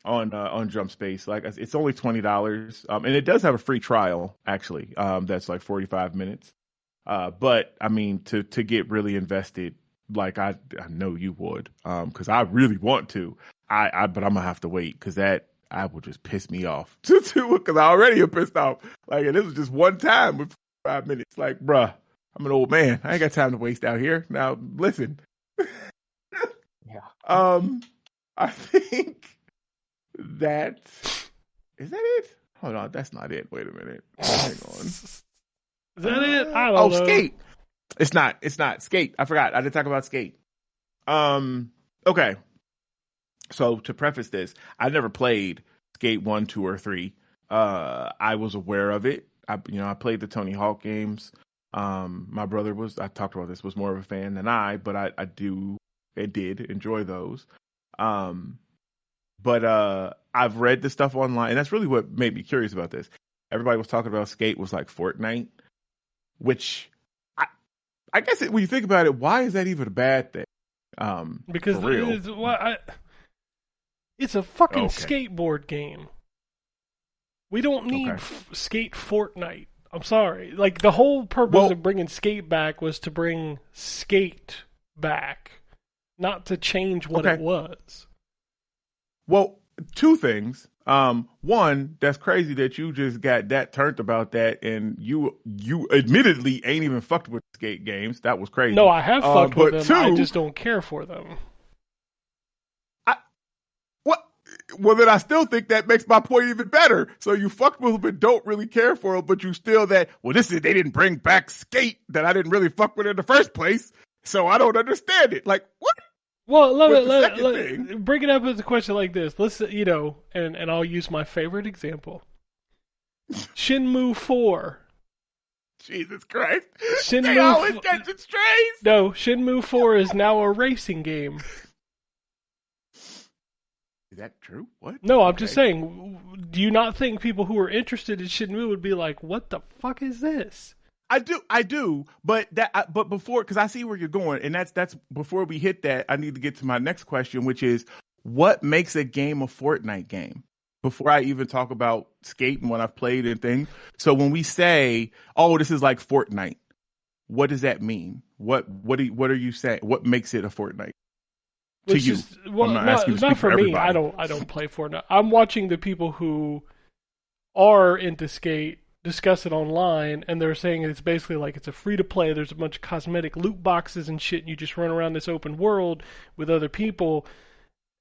On Jump Space, like it's only $20, and it does have a free trial actually. That's like 45 minutes. But I mean, to get really invested, like I know you would, because I really want to. But I'm gonna have to wait because that will just piss me off because I already am pissed off. Like, and this was just one time with 5 minutes. Like, bruh, I'm an old man. I ain't got time to waste out here. Now, listen. Yeah. I think that is that it. Hold on, that's not it. Wait a minute. Hang on. Is that it? I don't know. Skate. It's not. Skate. I forgot. I didn't talk about Skate. Okay. So to preface this, I never played Skate 1, 2, or 3. I was aware of it. I played the Tony Hawk games. My brother was more of a fan than I, but I did enjoy those. But I've read the stuff online, and that's really what made me curious about this. Everybody was talking about Skate was like Fortnite. Which, I guess when you think about it, why is that even a bad thing? Because for real. It's a fucking skateboard game. We don't need Skate Fortnite. I'm sorry. Like, the whole purpose of bringing Skate back was to bring Skate back, not to change what it was. Well, two things. One, that's crazy that you just got that turned about that, and you admittedly ain't even fucked with Skate games. That was crazy. No, I have fucked with them. I just don't care for them. Well, then I still think that makes my point even better. So you fucked with them but don't really care for them, but you still they didn't bring back Skate that I didn't really fuck with in the first place. So I don't understand it. Like, what? Well, let bring it up as a question like this. Let's, and I'll use my favorite example. Shenmue 4. Jesus Christ. Shenmue they always catch it strays. No, Shenmue 4 is now a racing game. Is that true? What? No, I'm just saying, do you not think people who are interested in Shenmue would be like, what the fuck is this? I do, but before, because I see where you're going, and that's before we hit that, I need to get to my next question, which is, what makes a game a Fortnite game? Before I even talk about Skate and what I've played and things. So when we say, "Oh, this is like Fortnite," what does that mean? What are you saying? What makes it a Fortnite to you? Well, not for me. I don't play Fortnite. I'm watching the people who are into Skate discuss it online, and they're saying it's basically like it's a free-to-play. There's a bunch of cosmetic loot boxes and shit, and you just run around this open world with other people.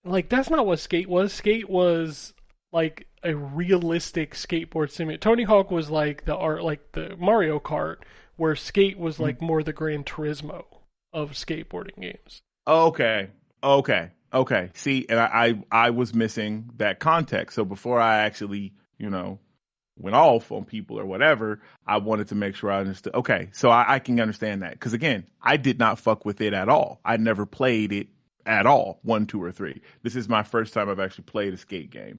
Like, that's not what Skate was. Skate was like a realistic skateboard simulator. Tony Hawk was like the Mario Kart, where Skate was like more the Gran Turismo of skateboarding games. Okay. See, and I was missing that context. So before I actually, went off on people or whatever, I wanted to make sure I understood. Okay, so I can understand that. Because again, I did not fuck with it at all. I never played it at all, 1, 2, or 3. This is my first time I've actually played a Skate game.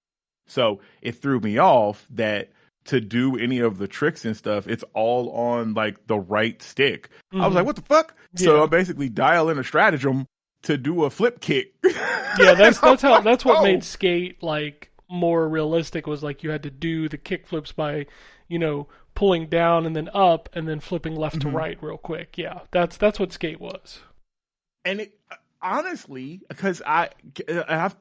So it threw me off that to do any of the tricks and stuff, it's all on like the right stick. I was like, what the fuck? Yeah. So I basically dial in a stratagem to do a flip kick. Yeah, that's what Oh. made Skate like more realistic, was like you had to do the kick flips by, pulling down and then up and then flipping left to right real quick. Yeah, that's what Skate was. And it honestly, because I've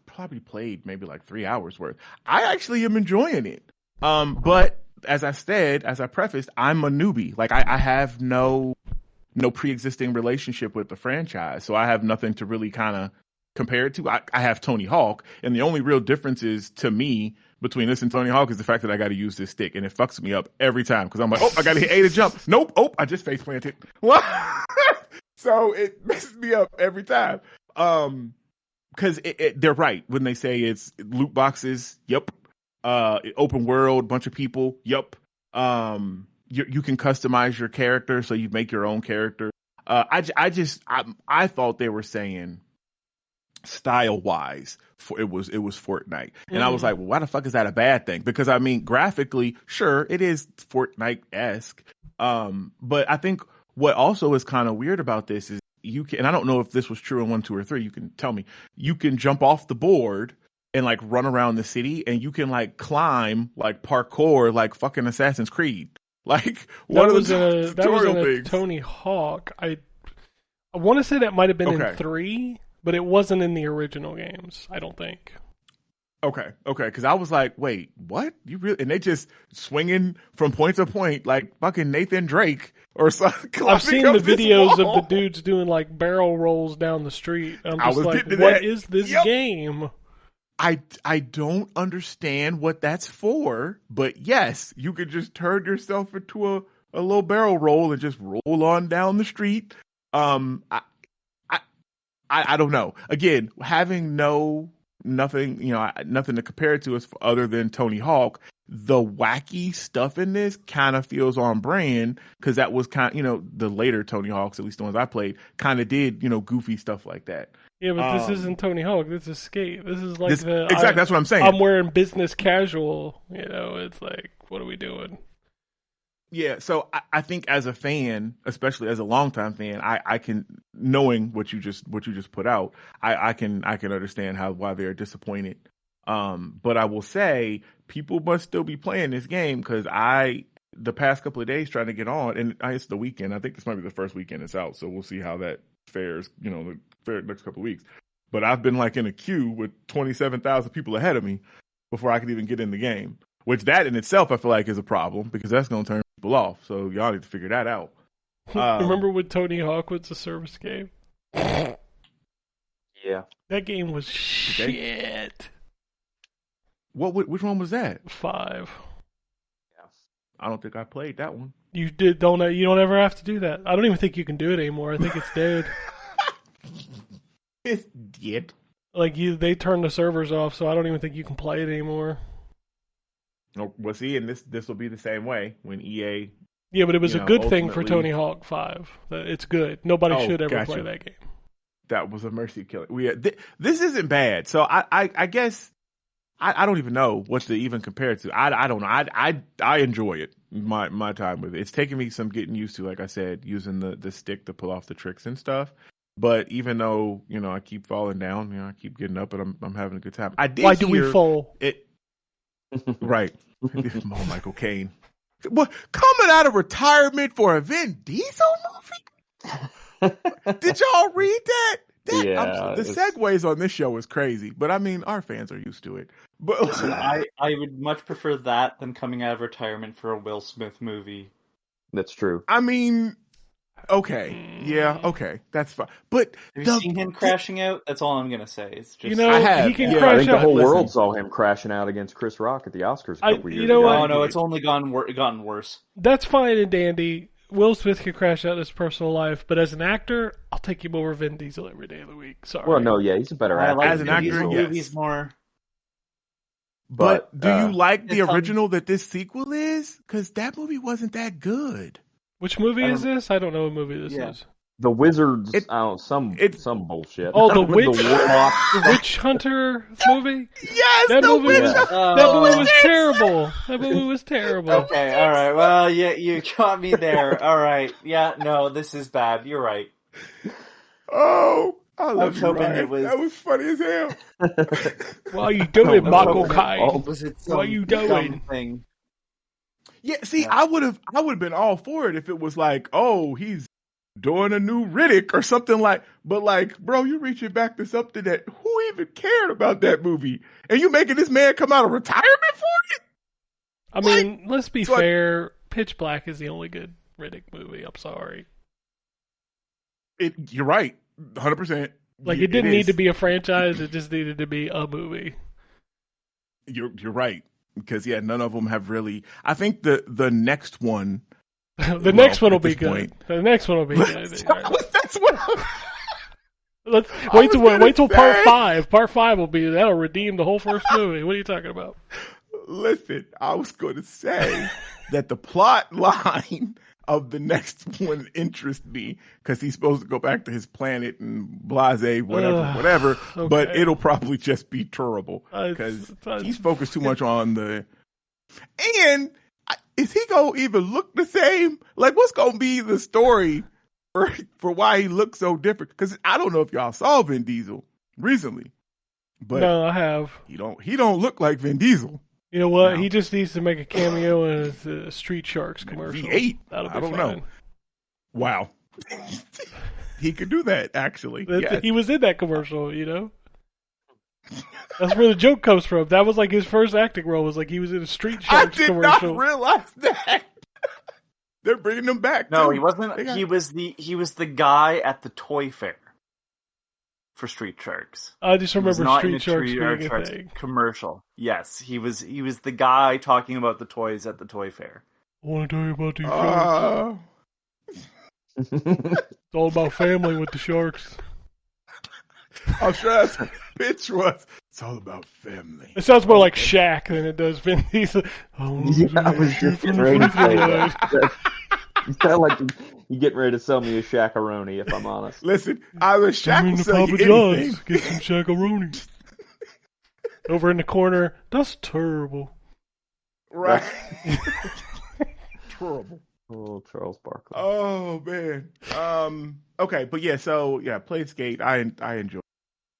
probably played maybe like 3 hours worth. I actually am enjoying it. But as I prefaced, I'm a newbie. Like I have no pre-existing relationship with the franchise, so I have nothing to really kind of compare it to. I have Tony Hawk, and the only real difference is to me between this and Tony Hawk is the fact that I got to use this stick, and it fucks me up every time because I'm like, oh, I got to hit A to jump. Nope, I just face planted. So it messes me up every time. Because they're right when they say it's loot boxes. Yep. Open world, bunch of people. Yep. You can customize your character, so you make your own character. I thought they were saying style wise, it was Fortnite, and I was like, well, why the fuck is that a bad thing? Because I mean, graphically, sure, it is Fortnite-esque. But I think what also is kind of weird about this is you can, and I don't know if this was true in 1, 2, or 3. You can tell me. You can jump off the board and like run around the city, and you can like climb, like parkour, like fucking Assassin's Creed. Like one of the tutorial things. Tony Hawk. I want to say that might have been in 3, but it wasn't in the original games, I don't think. Okay, because I was like, wait, what? You really? And they just swinging from point to point like fucking Nathan Drake or something. I've seen the videos of the dudes doing like barrel rolls down the street. I'm just like, what is this game? I don't understand what that's for, but yes, you could just turn yourself into a little barrel roll and just roll on down the street. I don't know. Again, having nothing to compare it to us other than Tony Hawk, the wacky stuff in this kind of feels on brand because that was kind of, the later Tony Hawks, at least the ones I played, kind of did, goofy stuff like that. Yeah, but this isn't Tony Hawk. This is Skate. This is like exactly. That's what I'm saying. I'm wearing business casual. It's like, what are we doing? Yeah, so I think as a fan, especially as a longtime fan, I can, knowing what you just put out, I can understand why they're disappointed. But I will say people must still be playing this game because the past couple of days trying to get on, and it's the weekend. I think this might be the first weekend it's out, so we'll see how that fares. The next couple of weeks. But I've been like in a queue with 27,000 people ahead of me before I could even get in the game. Which that in itself I feel like is a problem because that's going to turn people off. So y'all need to figure that out. Remember when Tony Hawk was a service game? Yeah. That game was shit. Which one was that? 5. Yeah. I don't think I played that one. You don't ever have to do that. I don't even think you can do it anymore. I think it's dead. It's dead. Like they turned the servers off, so I don't even think you can play it anymore. Oh, well, see, and this will be the same way when EA. Yeah, but it was a good thing for Tony Hawk 5. It's good. Nobody should ever play that game. That was a mercy killing. This isn't bad. So I guess I don't even know what to even compare it to. I don't know. I enjoy it. My time with it. It's taking me some getting used to, like I said, using the stick to pull off the tricks and stuff. But even though I keep falling down, I keep getting up, and I'm having a good time. Why do we fall? Right. Oh, Michael Caine. What, coming out of retirement for a Vin Diesel movie? Did y'all read that? The segues on this show is crazy, but I mean, our fans are used to it. But listen, I would much prefer that than coming out of retirement for a Will Smith movie. That's true. I mean, okay, yeah, okay, that's fine. But have you seen him crashing out? That's all I'm gonna say. It's just I have. He can crash out. I think the whole world saw him crashing out against Chris Rock at the Oscars a couple years ago. Oh no, it's only gotten worse. That's fine and dandy. Will Smith could crash out in his personal life, but as an actor, I'll take him over Vin Diesel every day of the week. Sorry. Well, no, yeah, he's a better actor. As an actor, yes. He's more. But do you like the original that this sequel is? Because that movie wasn't that good. Which movie is this? I don't know what movie this is. The Wizards, some bullshit. Oh, the Witch Hunter movie? Yes, that movie Witch was, that movie was terrible. That movie was terrible. Okay, all right. Well, yeah, you got me there. All right. Yeah, no, this is bad. You're right. Oh, I was love you, hoping Ryan. it was- That was funny as hell. Why are you doing, I was Mako hoping Kai? it was it What are you some doing? dumb thing. Yeah, see, Yeah. I would have been all for it if it was like, oh, he's doing a new Riddick or something like. But like, bro, you reaching back to something that who even cared about that movie, and you making this man come out of retirement for it? I mean, let's be so I- fair. Pitch Black is the only good Riddick movie. I'm sorry. You're right, 100%. Like, it didn't need to be a franchise. It just needed to be a movie. You're right, because yeah, none of them have really. I think the next one. The next one will at be this good. point- The next one will be good. That's what. Let's I wait was till gonna part say. 5. Part 5 will be that'll redeem the whole first movie. What are you talking about? Listen, I was going to say that the plot line of the next one interests me because he's supposed to go back to his planet and blase, whatever. Okay. But it'll probably just be terrible It's- because he's focused too much on the. And is he gonna even look the same? Like, what's gonna be the story for why he looks so different? Because I don't know if y'all saw Vin Diesel recently, but No, I have. he don't look like Vin Diesel. You know what? No. He just needs to make a cameo in the Street Sharks commercial. V8. That'll be I don't fine. know. Wow. He could do that, actually. Yes. He was in that commercial, you know? That's where the joke comes from. That was like his first acting role, was like he was in a Street I Sharks did commercial. not realize that. They're bringing him back. No, too. he wasn't. They got- He was the guy at the toy fair for Street Sharks. I just He was remember not in Street Sharks Street being a Sharks thing. commercial. Yes, he was the guy talking about the toys at the toy fair. I want to tell you about these sharks. It's all about family with the sharks. I'm sure that's what the pitch was. It's all about family. It sounds more like Shaq than it does Vin Diesel. Oh, Yeah, I was just getting ready to say that. You sound like you're getting ready to sell me a Shaq-a-roni, if I'm honest. Listen, I was I'm Shaq in will the sell you Papa John's. anything. Get some Shaq-a-roni. Over in the corner, that's terrible. Right. Terrible. Oh, Charles Barkley. Oh man. Okay, but yeah, so yeah, played Skate. I enjoyed.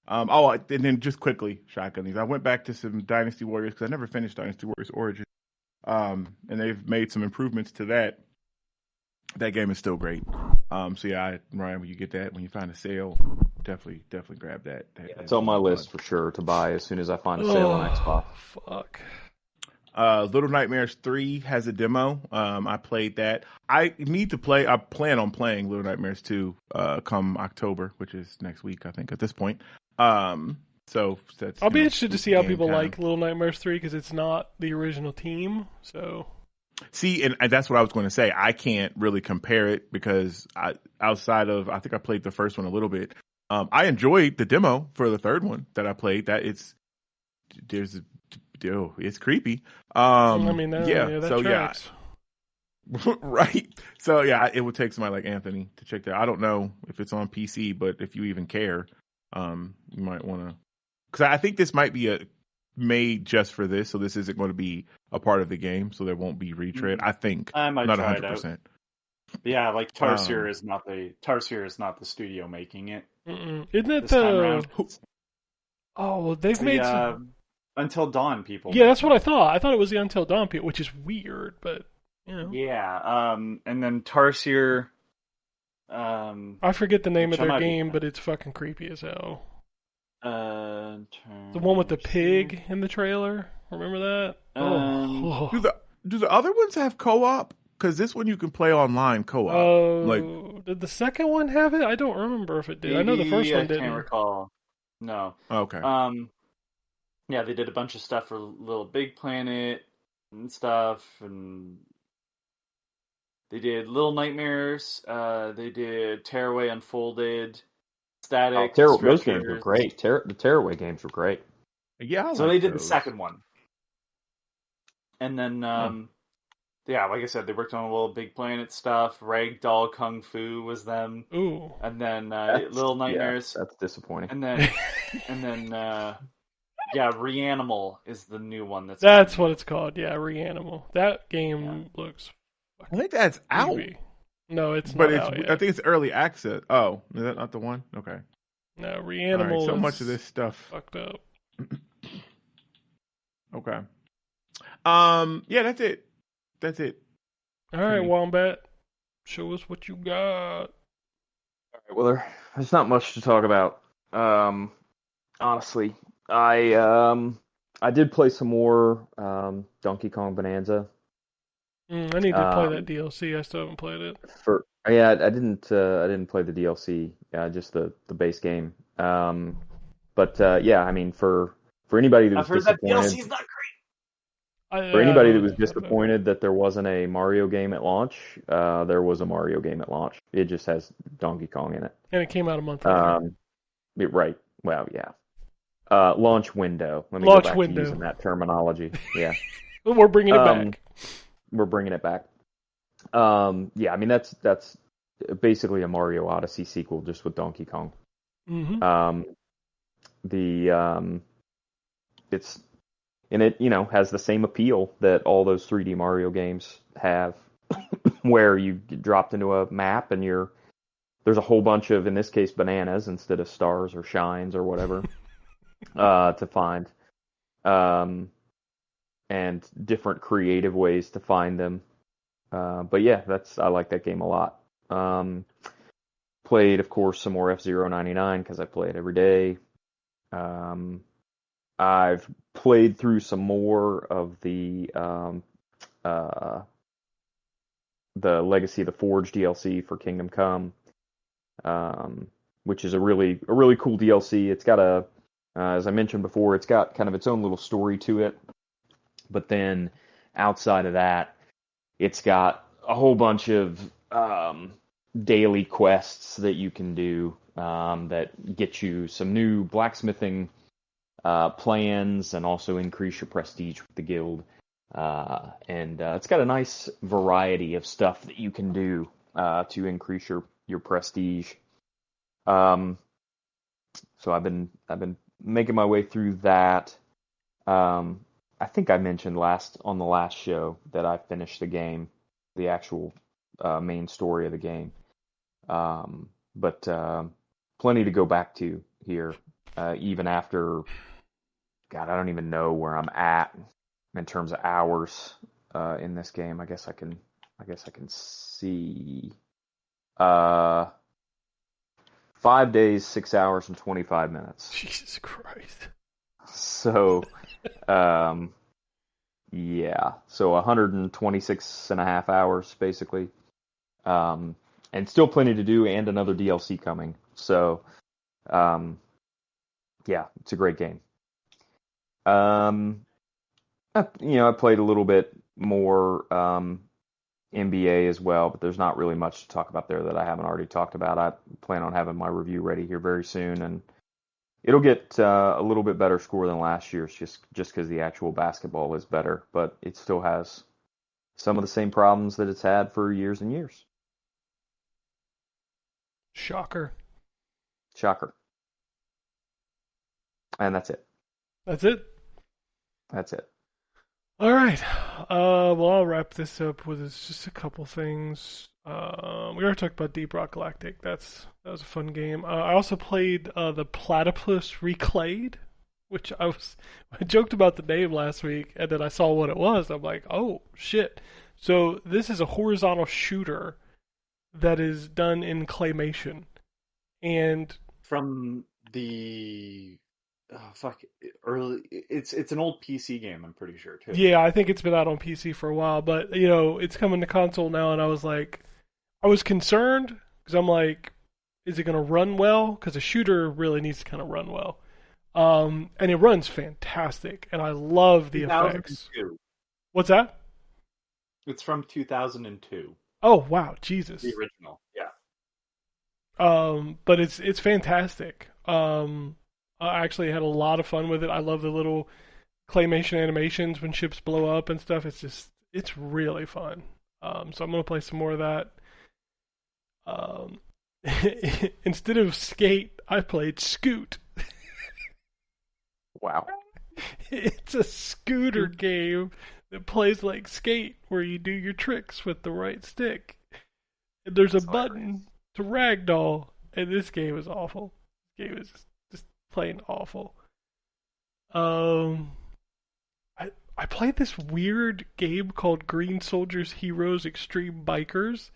And then just quickly, shotgun these. I went back to some Dynasty Warriors because I never finished Dynasty Warriors Origin. And they've made some improvements to that. That game is still great. So yeah, Ryan, when you get that, when you find a sale, definitely grab that. It's on my list for sure to buy as soon as I find a sale on Xbox. Fuck. Little Nightmares 3 has a demo. I played that. I plan on playing Little Nightmares 2 come October, which is next week, I think, at this point. So that's, I'll be interested to see how game people time. like Little Nightmares 3 because it's not the original team. So See, and that's what I was going to say. I can't really compare it because outside of, I think I played the first one a little bit. I enjoyed the demo for the third one that I played. It's creepy. I mean, that so tracks. yeah, right. So yeah, it would take somebody like Anthony to check that. I don't know if it's on PC, but if you even care, you might want to. Because I think this might be made just for this, so this isn't going to be a part of the game, so there won't be retread. I think I might not try it 100%. out. Yeah, like Tarsier is not the studio making it Mm-mm. Isn't it this time around. Oh, they've The, made some... Until Dawn people. Yeah, that's what I thought. I thought it was the Until Dawn people, which is weird, but you know. Yeah, and then Tarsier. I forget the name Which of I their might be game, fine. but it's fucking creepy as hell. The The one with the pig in the trailer. Remember that? Oh. Do the other ones have co-op? Because this one you can play online co-op. Oh, did the second one have it? I don't remember if it did. I know the first one I didn't. can't recall. No. Okay. Yeah, they did a bunch of stuff for Little Big Planet and stuff, and they did Little Nightmares. They did Tearaway Unfolded, Static. Those games were great. The Tearaway games were great. Yeah. So they did the second one, and then yeah, like I said, they worked on Little Big Planet stuff. Ragdoll Kung Fu was them, Ooh. and then Little Nightmares. Yeah, that's disappointing. And then yeah, Reanimal is the new one That's what it's called. Yeah, Reanimal. That game looks I think that's out. creepy. No, it's But not it's out yet. I think it's early access. Oh, is that not the one? Okay. No, All right, Reanimal so is much of this stuff. fucked up. Okay. Yeah, that's it. That's it. All right, me. Wombat, show us what you got. Well, there's not much to talk about. Honestly, I did play some more Donkey Kong Bonanza. I need to play that Um, DLC. I still haven't played it. I didn't play the DLC. Just the base game. But yeah, I mean for anybody that I've was heard that disappointed, DLC's not great. for I anybody don't that know was about that. disappointed that there wasn't a Mario game at launch, there was a Mario game at launch. It just has Donkey Kong in it. And it came out a month later. Right. Well, yeah. Launch window. Let me Launch go back window. to using that terminology. Yeah. We're bringing it back. We're bringing it back. Yeah, I mean that's basically a Mario Odyssey sequel just with Donkey Kong. Mm-hmm. It's and it has the same appeal that all those 3D Mario games have, where you get dropped into a map and there's a whole bunch of, in this case, bananas instead of stars or shines or whatever to find, and different creative ways to find them. But yeah, I like that game a lot. Played, of course, some more F-Zero 99 because I play it every day. I've played through some more of the Legacy of the Forge DLC for Kingdom Come, which is a really cool DLC. It's got as I mentioned before, it's got kind of its own little story to it. But then outside of that, it's got a whole bunch of daily quests that you can do that get you some new blacksmithing plans and also increase your prestige with the guild. And it's got a nice variety of stuff that you can do to increase your prestige. So I've been making my way through that. I think I mentioned on the last show that I finished the game, the actual main story of the game. But plenty to go back to here, even after. God, I don't even know where I'm at in terms of hours in this game. I guess I can see 5 days, 6 hours, and 25 minutes. Jesus Christ. So, yeah, so 126 and a half hours basically, and still plenty to do, and another DLC coming. So, yeah, it's a great game. I played a little bit more NBA as well, but there's not really much to talk about there that I haven't already talked about. I plan on having my review ready here very soon, and it'll get a little bit better score than last year's, just because the actual basketball is better, but it still has some of the same problems that it's had for years and years. Shocker. And that's it. That's it? That's it. All right. Well, I'll wrap this up with just a couple things. We already talked about Deep Rock Galactic. That was a fun game. I also played the Platypus Reclayed, which I joked about the name last week, and then I saw what it was. I'm like, oh shit! So this is a horizontal shooter that is done in claymation, and from the it's an old PC game, I'm pretty sure too. Yeah, I think it's been out on PC for a while, but it's coming to console now, and I was concerned because I'm like, is it going to run well? Because a shooter really needs to kind of run well, and it runs fantastic, and I love the effects. What's that? It's from 2002. Oh wow, Jesus! The original, yeah. But it's fantastic. I actually had a lot of fun with it. I love the little claymation animations when ships blow up and stuff. It's really fun. So I'm gonna play some more of that. Instead of Skate, I played Scoot. Wow. It's a scooter game that plays like Skate, where you do your tricks with the right stick. And there's a button to ragdoll, and this game is awful. Game is just plain awful. I played this weird game called Green Soldiers Heroes Extreme Bikers,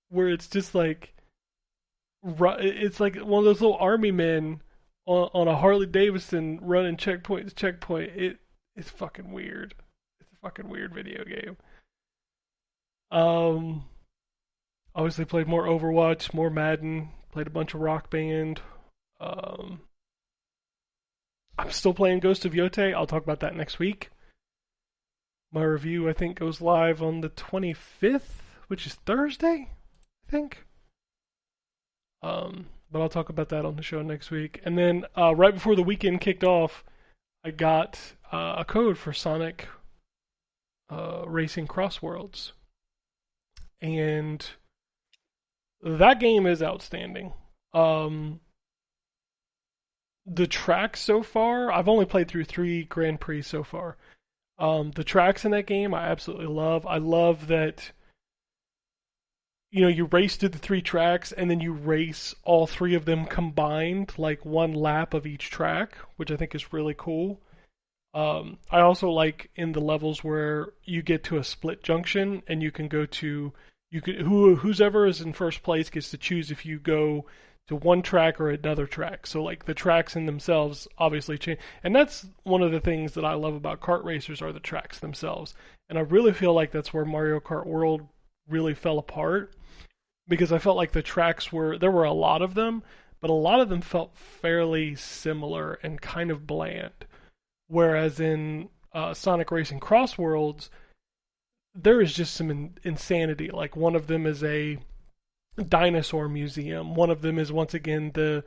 where it's just like it's like one of those little army men on a Harley Davidson running checkpoint to checkpoint. It's fucking weird. It's a fucking weird video game. Obviously played more Overwatch, more Madden, played a bunch of Rock Band. I'm still playing Ghost of Yotei. I'll talk about that next week. My review, I think, goes live on the 25th, which is Thursday, I think. But I'll talk about that on the show next week. And then right before the weekend kicked off, I got a code for Sonic Racing Cross Worlds. And that game is outstanding. The tracks so far, I've only played through 3 Grand Prix so far. The tracks in that game I absolutely love. I love that, you know, you race through the 3 tracks and then you race all 3 of them combined, like one lap of each track, which I think is really cool. I also like in the levels where you get to a split junction and you can go to, whoever is in first place gets to choose if you go to one track or another track. So like the tracks in themselves obviously change. And that's one of the things that I love about kart racers are the tracks themselves. And I really feel like that's where Mario Kart World really fell apart, because I felt like the tracks there were a lot of them, but a lot of them felt fairly similar and kind of bland. Whereas in Sonic Racing Cross Worlds, there is just some insanity. Like one of them is a dinosaur museum. One of them is once again the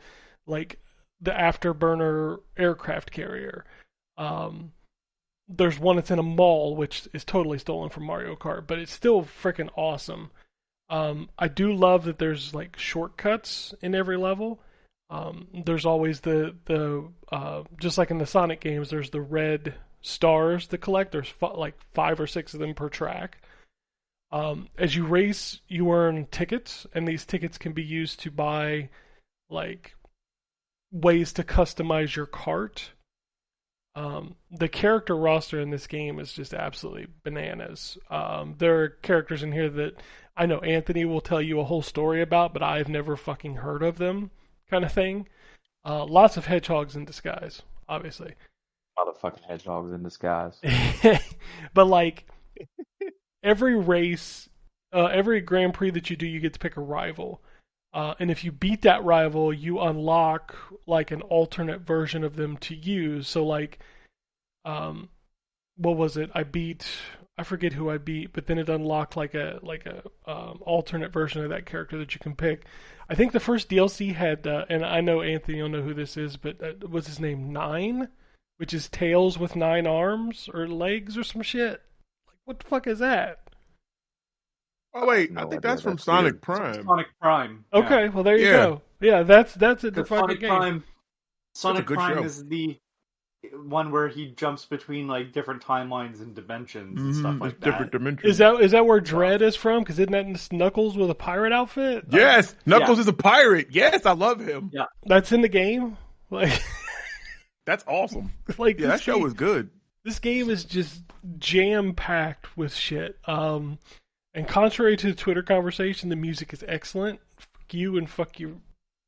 afterburner aircraft carrier. There's one that's in a mall, which is totally stolen from Mario Kart, but it's still freaking awesome. I do love that there's like shortcuts in every level. There's always the just like in the Sonic games, there's the red stars to collect. There's like 5 or 6 of them per track. As you race, you earn tickets, and these tickets can be used to buy like ways to customize your kart. The character roster in this game is just absolutely bananas. There are characters in here that I know Anthony will tell you a whole story about, but I've never fucking heard of them, kind of thing. Lots of hedgehogs in disguise, obviously. A lot of fucking hedgehogs in disguise. But like every race, every Grand Prix that you do, you get to pick a rival. And if you beat that rival, you unlock like an alternate version of them to use. So like, what was it? I forget who I beat, but then it unlocked like a alternate version of that character that you can pick. I think the first DLC had, and I know Anthony will know who this is, but was his name 9? Which is Tails with 9 arms or legs or some shit. Like, what the fuck is that? Oh wait, I think that's from Sonic Prime. Sonic Prime. Okay, well there you go. Yeah, that's a defining game. Sonic Prime show. is the one where he jumps between like different timelines and dimensions and stuff like that. Different dimensions. Is that where Dread is from? Because isn't that Knuckles with a pirate outfit? Yes, Knuckles is a pirate. Yes, I love him. Yeah, that's in the game. Like, that's awesome. Like that show was good. This game is just jam packed with shit. And contrary to the Twitter conversation, the music is excellent. Fuck you and fuck you.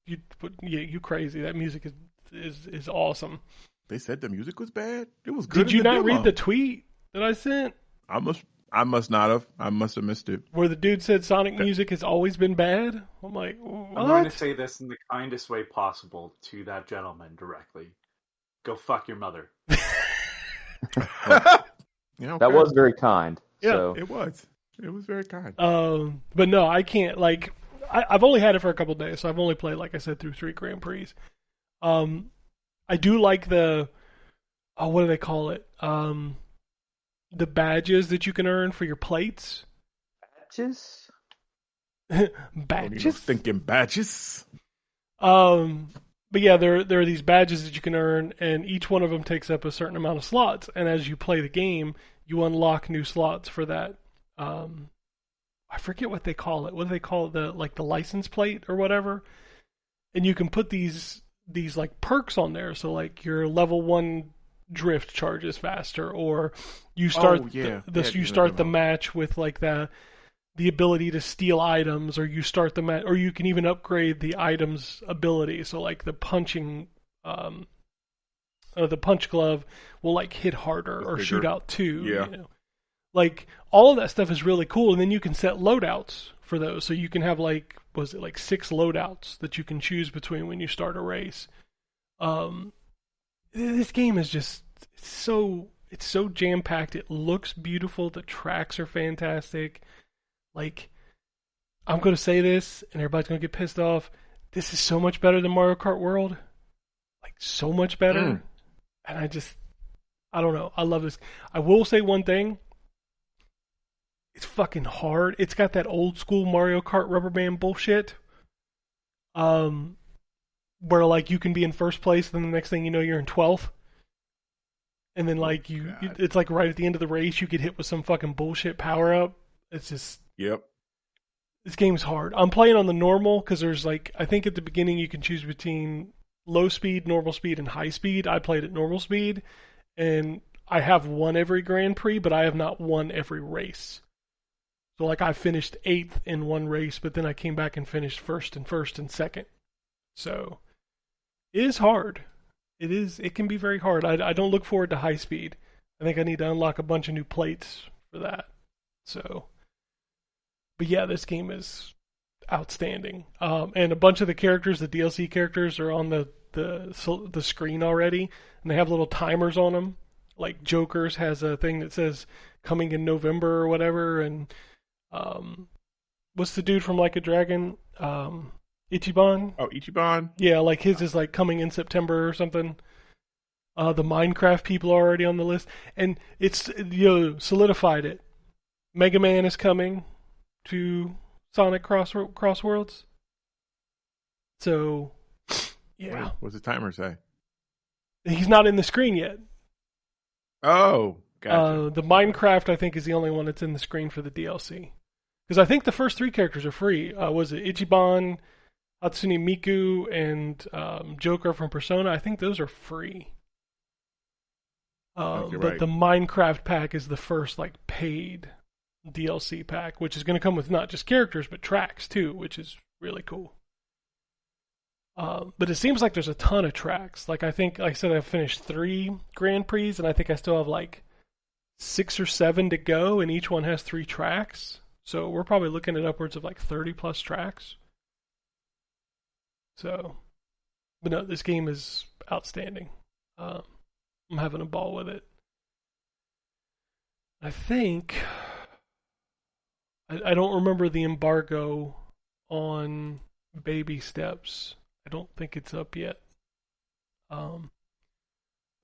You crazy. That music is awesome. They said the music was bad. It was good. Did you not read the tweet that I sent? I must not have. I must have missed it. Where the dude said Sonic music has always been bad. I'm like, what? I'm going to say this in the kindest way possible to that gentleman directly. Go fuck your mother. Yeah, okay. That was very kind. Yeah, so. It was. It was very kind. But no, I can't. Like, I've only had it for a couple days, so I've only played, like I said, through 3 Grand Prix. I do like the, what do they call it? The badges that you can earn for your plates. Badges? Badges? Thinking badges. But yeah, there are these badges that you can earn, and each one of them takes up a certain amount of slots. And as you play the game, you unlock new slots for that. I forget what they call it. What do they call it? The license plate or whatever. And you can put these these like perks on there. So like your level 1 drift charges faster, or you start you start the match with like the ability to steal items, or you start the match, or you can even upgrade the item's ability. So like the punching, the punch glove will like hit harder or shoot out too. Yeah. You know? Like all of that stuff is really cool, and then you can set loadouts for those. So you can have like, was it like 6 loadouts that you can choose between when you start a race. This game is just it's so jam packed. It looks beautiful. The tracks are fantastic. Like, I'm gonna say this, and everybody's gonna get pissed off. This is so much better than Mario Kart World. Like, so much better. And I don't know. I love this. I will say one thing. It's fucking hard. It's got that old school Mario Kart rubber band bullshit. Where like you can be in first place, then the next thing you know you're in 12th. And then like it's like right at the end of the race you get hit with some fucking bullshit power up. It's just This game's hard. I'm playing on the normal because there's like, I think at the beginning you can choose between low speed, normal speed, and high speed. I played at normal speed, and I have won every Grand Prix, but I have not won every race. So like I finished 8th in one race, but then I came back and finished first and second. So it is hard. It can be very hard. I don't look forward to high speed. I think I need to unlock a bunch of new plates for that. So, but yeah, this game is outstanding. And a bunch of the characters, the DLC characters, are on the screen already, and they have little timers on them. Like Joker's has a thing that says coming in November or whatever, and what's the dude from Like a Dragon? Ichiban? Oh, Ichiban? Yeah, like his is like coming in September or something. The Minecraft people are already on the list, and it's solidified it. Mega Man is coming to Sonic Cross Worlds. So, yeah. What's the timer say? He's not in the screen yet. Oh, gotcha. The Minecraft, I think, is the only one that's in the screen for the DLC. Because I think the first 3 characters are free. Was it Ichiban, Hatsune Miku, and Joker from Persona? I think those are free. But right. the Minecraft pack is the first like paid DLC pack, which is going to come with not just characters but tracks too, which is really cool. But it seems like there's a ton of tracks. Like I think, like I said, I've finished 3 Grand Prix, and I think I still have like 6 or 7 to go, and each one has 3 tracks. So we're probably looking at upwards of like 30 plus tracks. So, but no, this game is outstanding. I'm having a ball with it. I think I don't remember the embargo on Baby Steps. I don't think it's up yet. But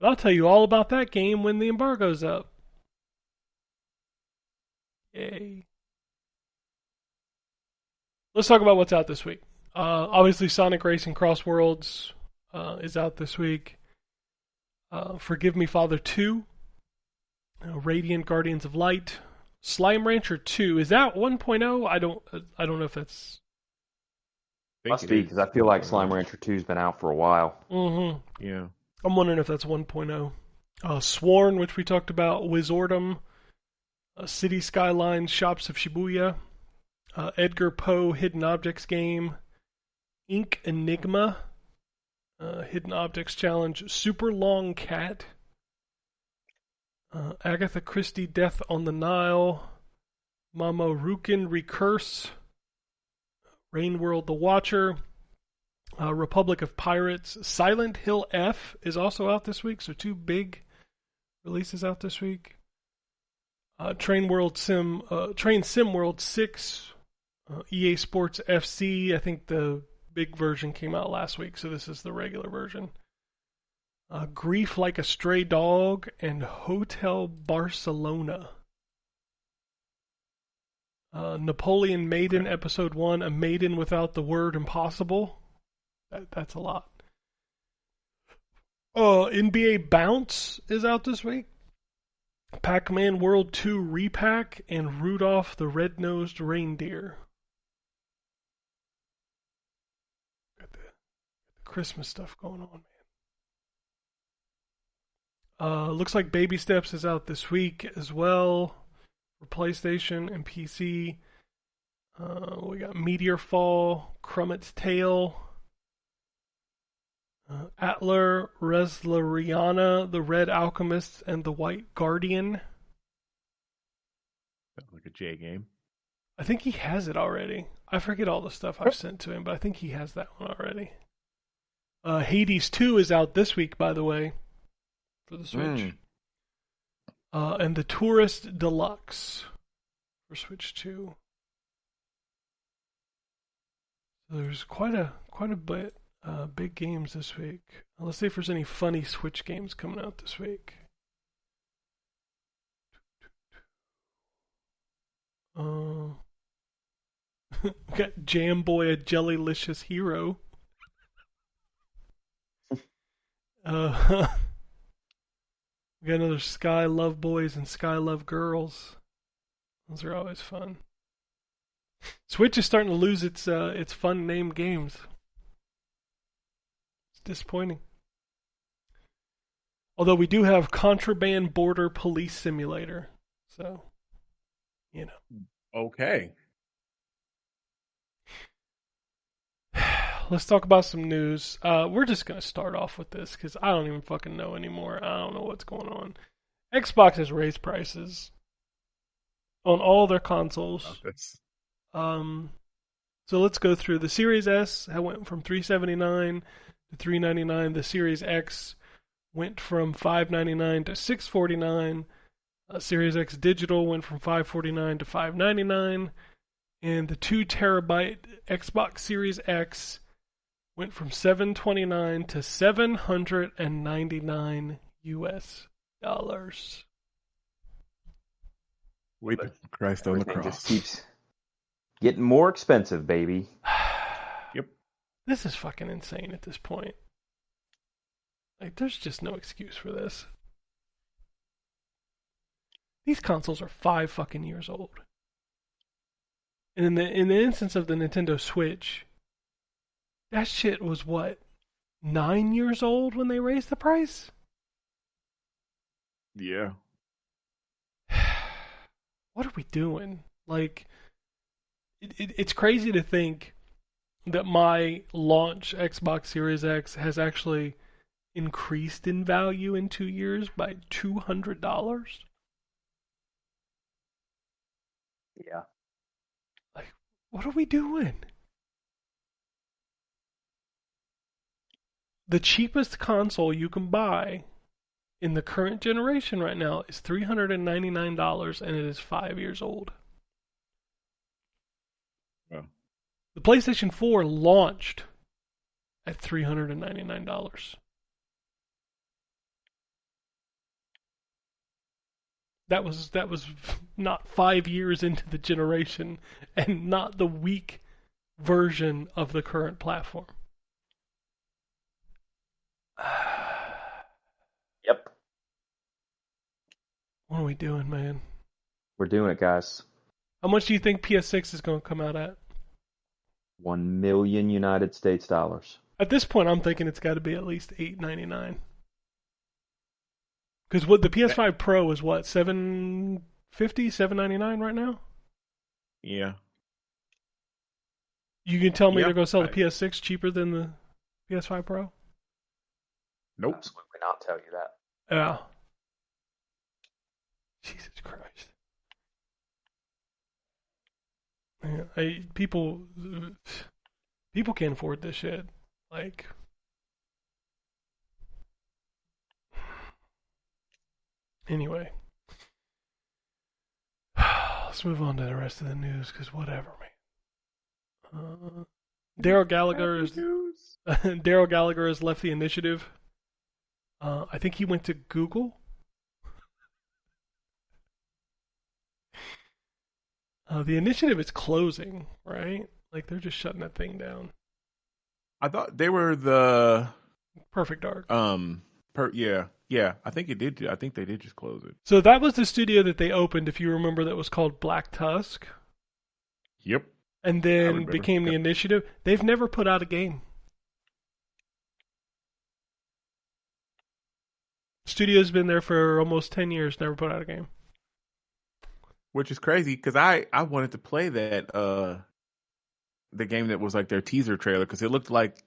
I'll tell you all about that game when the embargo's up. Yay. Let's talk about what's out this week. Obviously, Sonic Racing Cross Worlds is out this week. Forgive Me Father 2. Radiant Guardians of Light. Slime Rancher 2. Is that 1.0? I don't know if that's... Must be, because I feel like Slime Rancher 2's been out for a while. Mm-hmm. Yeah. I'm wondering if that's 1.0. Sworn, which we talked about. Wizardom. City Skylines, Shops of Shibuya. Edgar Poe Hidden Objects game. Ink Enigma. Hidden Objects Challenge. Super Long Cat. Agatha Christie Death on the Nile. Mamorukin Recurse. Rain World The Watcher. Republic of Pirates. Silent Hill F is also out this week, so 2 big releases out this week. Train Sim World 6. EA Sports FC. I think the big version came out last week, so this is the regular version. Grief Like a Stray Dog and Hotel Barcelona. Napoleon Maiden Episode 1, A Maiden Without the Word Impossible. That's a lot. NBA Bounce is out this week. Pac-Man World 2 Repack and Rudolph the Red-Nosed Reindeer. Got the Christmas stuff going on, man. Looks like Baby Steps is out this week as well for PlayStation and PC. We got Meteor Fall, Crummit's Tale, Atler, Reslariana, The Red Alchemist, and The White Guardian. Sounds like a J game. I think he has it already. I forget all the stuff I've sent to him, but I think he has that one already. Hades 2 is out this week, by the way, for the Switch. And The Tourist Deluxe for Switch 2. So there's quite a bit big games this week. Let's see if there's any funny Switch games coming out this week. We got Jam Boy, a Jellylicious Hero. We got another Sky Love Boys and Sky Love Girls. Those are always fun. Switch is starting to lose its fun named games. It's disappointing. Although we do have Contraband Border Police Simulator, so you know. Okay. Let's talk about some news. We're just going to start off with this because I don't even fucking know anymore. I don't know what's going on. Xbox has raised prices on all their consoles. So let's go through. The Series S went from $379 to $399. The Series X went from $599 to $649. Series X Digital went from $549 to $599. And the 2 terabyte Xbox Series X went from $729 to $799 US dollars. Weeping Christ on the cross. Just keeps getting more expensive, baby. Yep. This is fucking insane at this point. Like, there's just no excuse for this. These consoles are 5 fucking years old. And in the instance of the Nintendo Switch, that shit was what, 9 years old when they raised the price? Yeah. What are we doing? Like, it's crazy to think that my launch Xbox Series X has actually increased in value in 2 years by $200. Yeah. Like, what are we doing? The cheapest console you can buy in the current generation right now is $399, and it is 5 years old. Wow. The PlayStation 4 launched at $399. That was not 5 years into the generation, and not the weak version of the current platform. Yep. What are we doing, man? We're doing it, guys. How much do you think PS6 is going to come out at? 1 million United States dollars. At this point, I'm thinking it's got to be at least $899. Because what the PS5 Pro is what, $750, $799 right now? Yeah. You can tell me they're going to sell the I- PS6 cheaper than the PS5 Pro? Nope. Absolutely not tell you that. Yeah. Jesus Christ. Yeah, people can't afford this shit. Like, anyway. Let's move on to the rest of the news, because whatever, man. Daryl Gallagher has left the initiative. I think he went to Google. The initiative is closing, right? Like, they're just shutting that thing down. I thought they were the Perfect Dark. Yeah. I think it did. I think they did just close it. So that was the studio that they opened, if you remember, that was called Black Tusk. Yep. And I then remember. became the Yep. initiative. They've never put out a game. Studio's been there for almost 10 years, never put out a game. Which is crazy because I wanted to play that the game that was like their teaser trailer because it looked like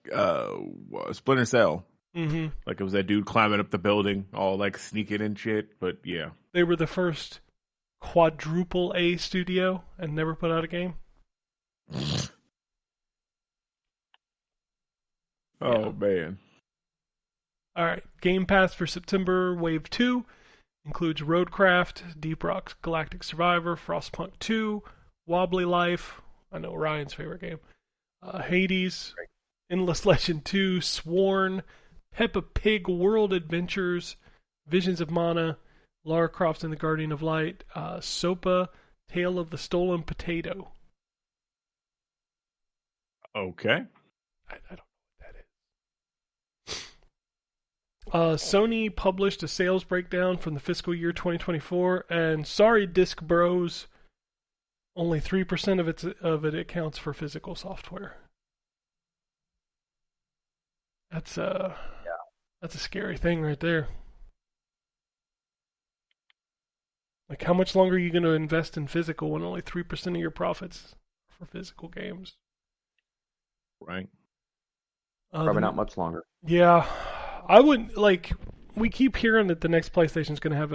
Splinter Cell. Mm-hmm. Like it was that dude climbing up the building, all like sneaking and shit. But yeah, They were the first quadruple A studio and never put out a game. Oh man. All right, Game Pass for September Wave 2 includes Roadcraft, Deep Rock Galactic Survivor, Frostpunk 2, Wobbly Life, I know Ryan's favorite game, Hades, Endless Legend 2, Sworn, Peppa Pig World Adventures, Visions of Mana, Lara Croft and the Guardian of Light, SOPA, Tale of the Stolen Potato. Okay. I don't know what that is. Sony published a sales breakdown from the fiscal year 2024, and sorry, Disc Bros, only 3% of it accounts for physical software. That's a scary thing right there. Like, how much longer are you going to invest in physical when only 3% of your profits are for physical games? Right. Probably not much longer. Yeah, I wouldn't like. We keep hearing that the next PlayStation is going to have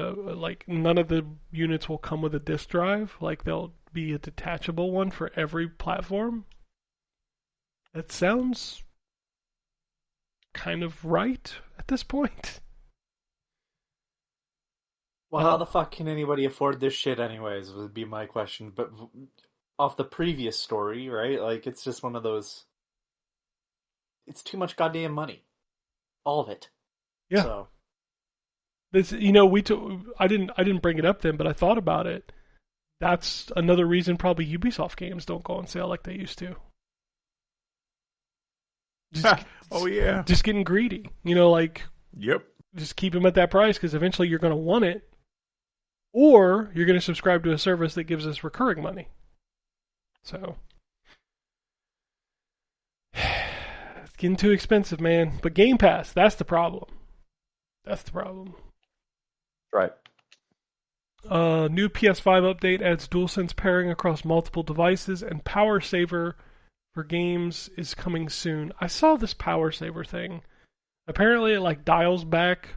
none of the units will come with a disc drive. Like they'll be a detachable one for every platform. That sounds kind of right at this point. Well, how the fuck can anybody afford this shit anyways, would be my question. But off the previous story, right? Like, it's just one of those... It's too much goddamn money. All of it. Yeah. So. This, I didn't bring it up then, but I thought about it. That's another reason probably Ubisoft games don't go on sale like they used to. Oh, yeah. Just getting greedy. Like... Yep. Just keep them at that price because eventually you're going to want it. Or you're going to subscribe to a service that gives us recurring money. So... It's getting too expensive, man. But Game Pass, that's the problem. That's the problem. Right. New PS5 update adds DualSense pairing across multiple devices, and Power Saver for games is coming soon. I saw this Power Saver thing. Apparently it dials back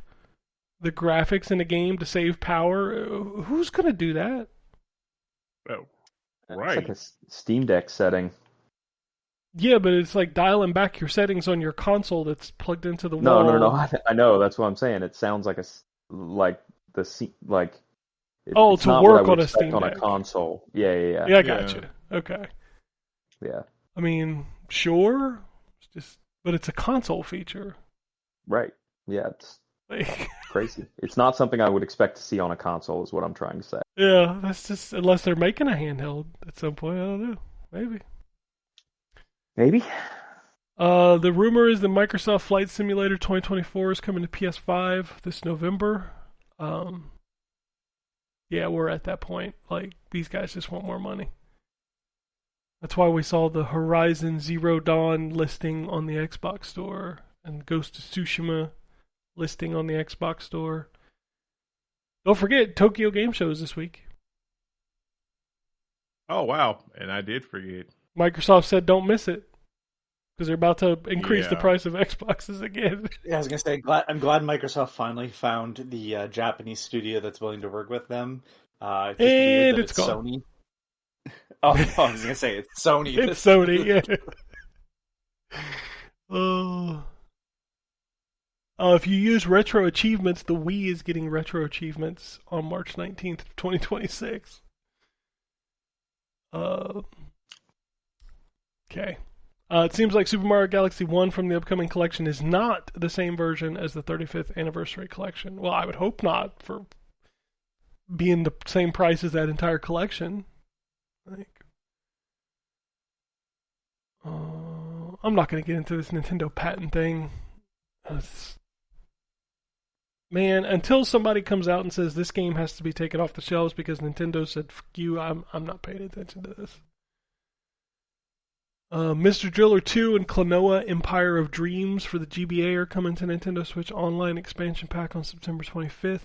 the graphics in a game to save power. Who's going to do that? Oh, It's right. like a Steam Deck setting. Yeah, but it's like dialing back your settings on your console that's plugged into the wall. No. I know. That's what I'm saying. It sounds like it's to not what work I would on a expect Steam on Deck. a console. Yeah. Yeah, I gotcha. Okay. Yeah. I mean, sure. But it's a console feature. Right. Yeah, it's Like, crazy. It's not something I would expect to see on a console, is what I'm trying to say. yeah, that's just unless they're making a handheld at some point. I don't know. Maybe. The rumor is the Microsoft Flight Simulator 2024 is coming to PS5 this November. Yeah, we're at that point. Like, these guys just want more money. That's why we saw the Horizon Zero Dawn listing on the Xbox Store and Ghost of Tsushima listing on the Xbox Store. Don't forget, Tokyo Game Show is this week. Oh, wow. And I did forget. Microsoft said don't miss it because they're about to increase the Yeah. price of Xboxes again. Yeah, I was gonna say, I'm glad Microsoft finally found the Japanese studio that's willing to work with them. It's just weird that it's gone. Sony. Oh, I was gonna say it's Sony. It's Sony, yeah. If you use retro achievements, the Wii is getting retro achievements on March 19th, 2026. Okay. It seems like Super Mario Galaxy 1 from the upcoming collection is not the same version as the 35th anniversary collection. Well, I would hope not, for being the same price as that entire collection. I'm not going to get into this Nintendo patent thing. Man, until somebody comes out and says this game has to be taken off the shelves because Nintendo said, fuck you, I'm not paying attention to this. Mr. Driller 2 and Klonoa Empire of Dreams for the GBA are coming to Nintendo Switch Online expansion pack on September 25th.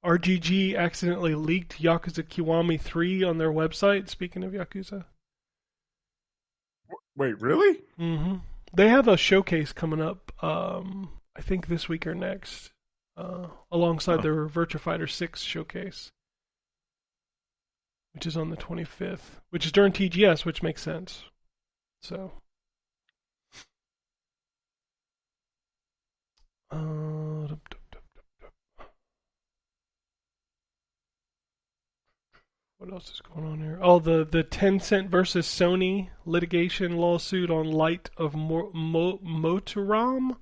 RGG accidentally leaked Yakuza Kiwami 3 on their website, speaking of Yakuza. Wait, really? Mm-hmm. They have a showcase coming up, I think this week or next, alongside their Virtua Fighter 6 showcase, which is on the 25th, which is during TGS, which makes sense. So, what else is going on here? Oh, the Tencent versus Sony litigation lawsuit on Light of Motoram.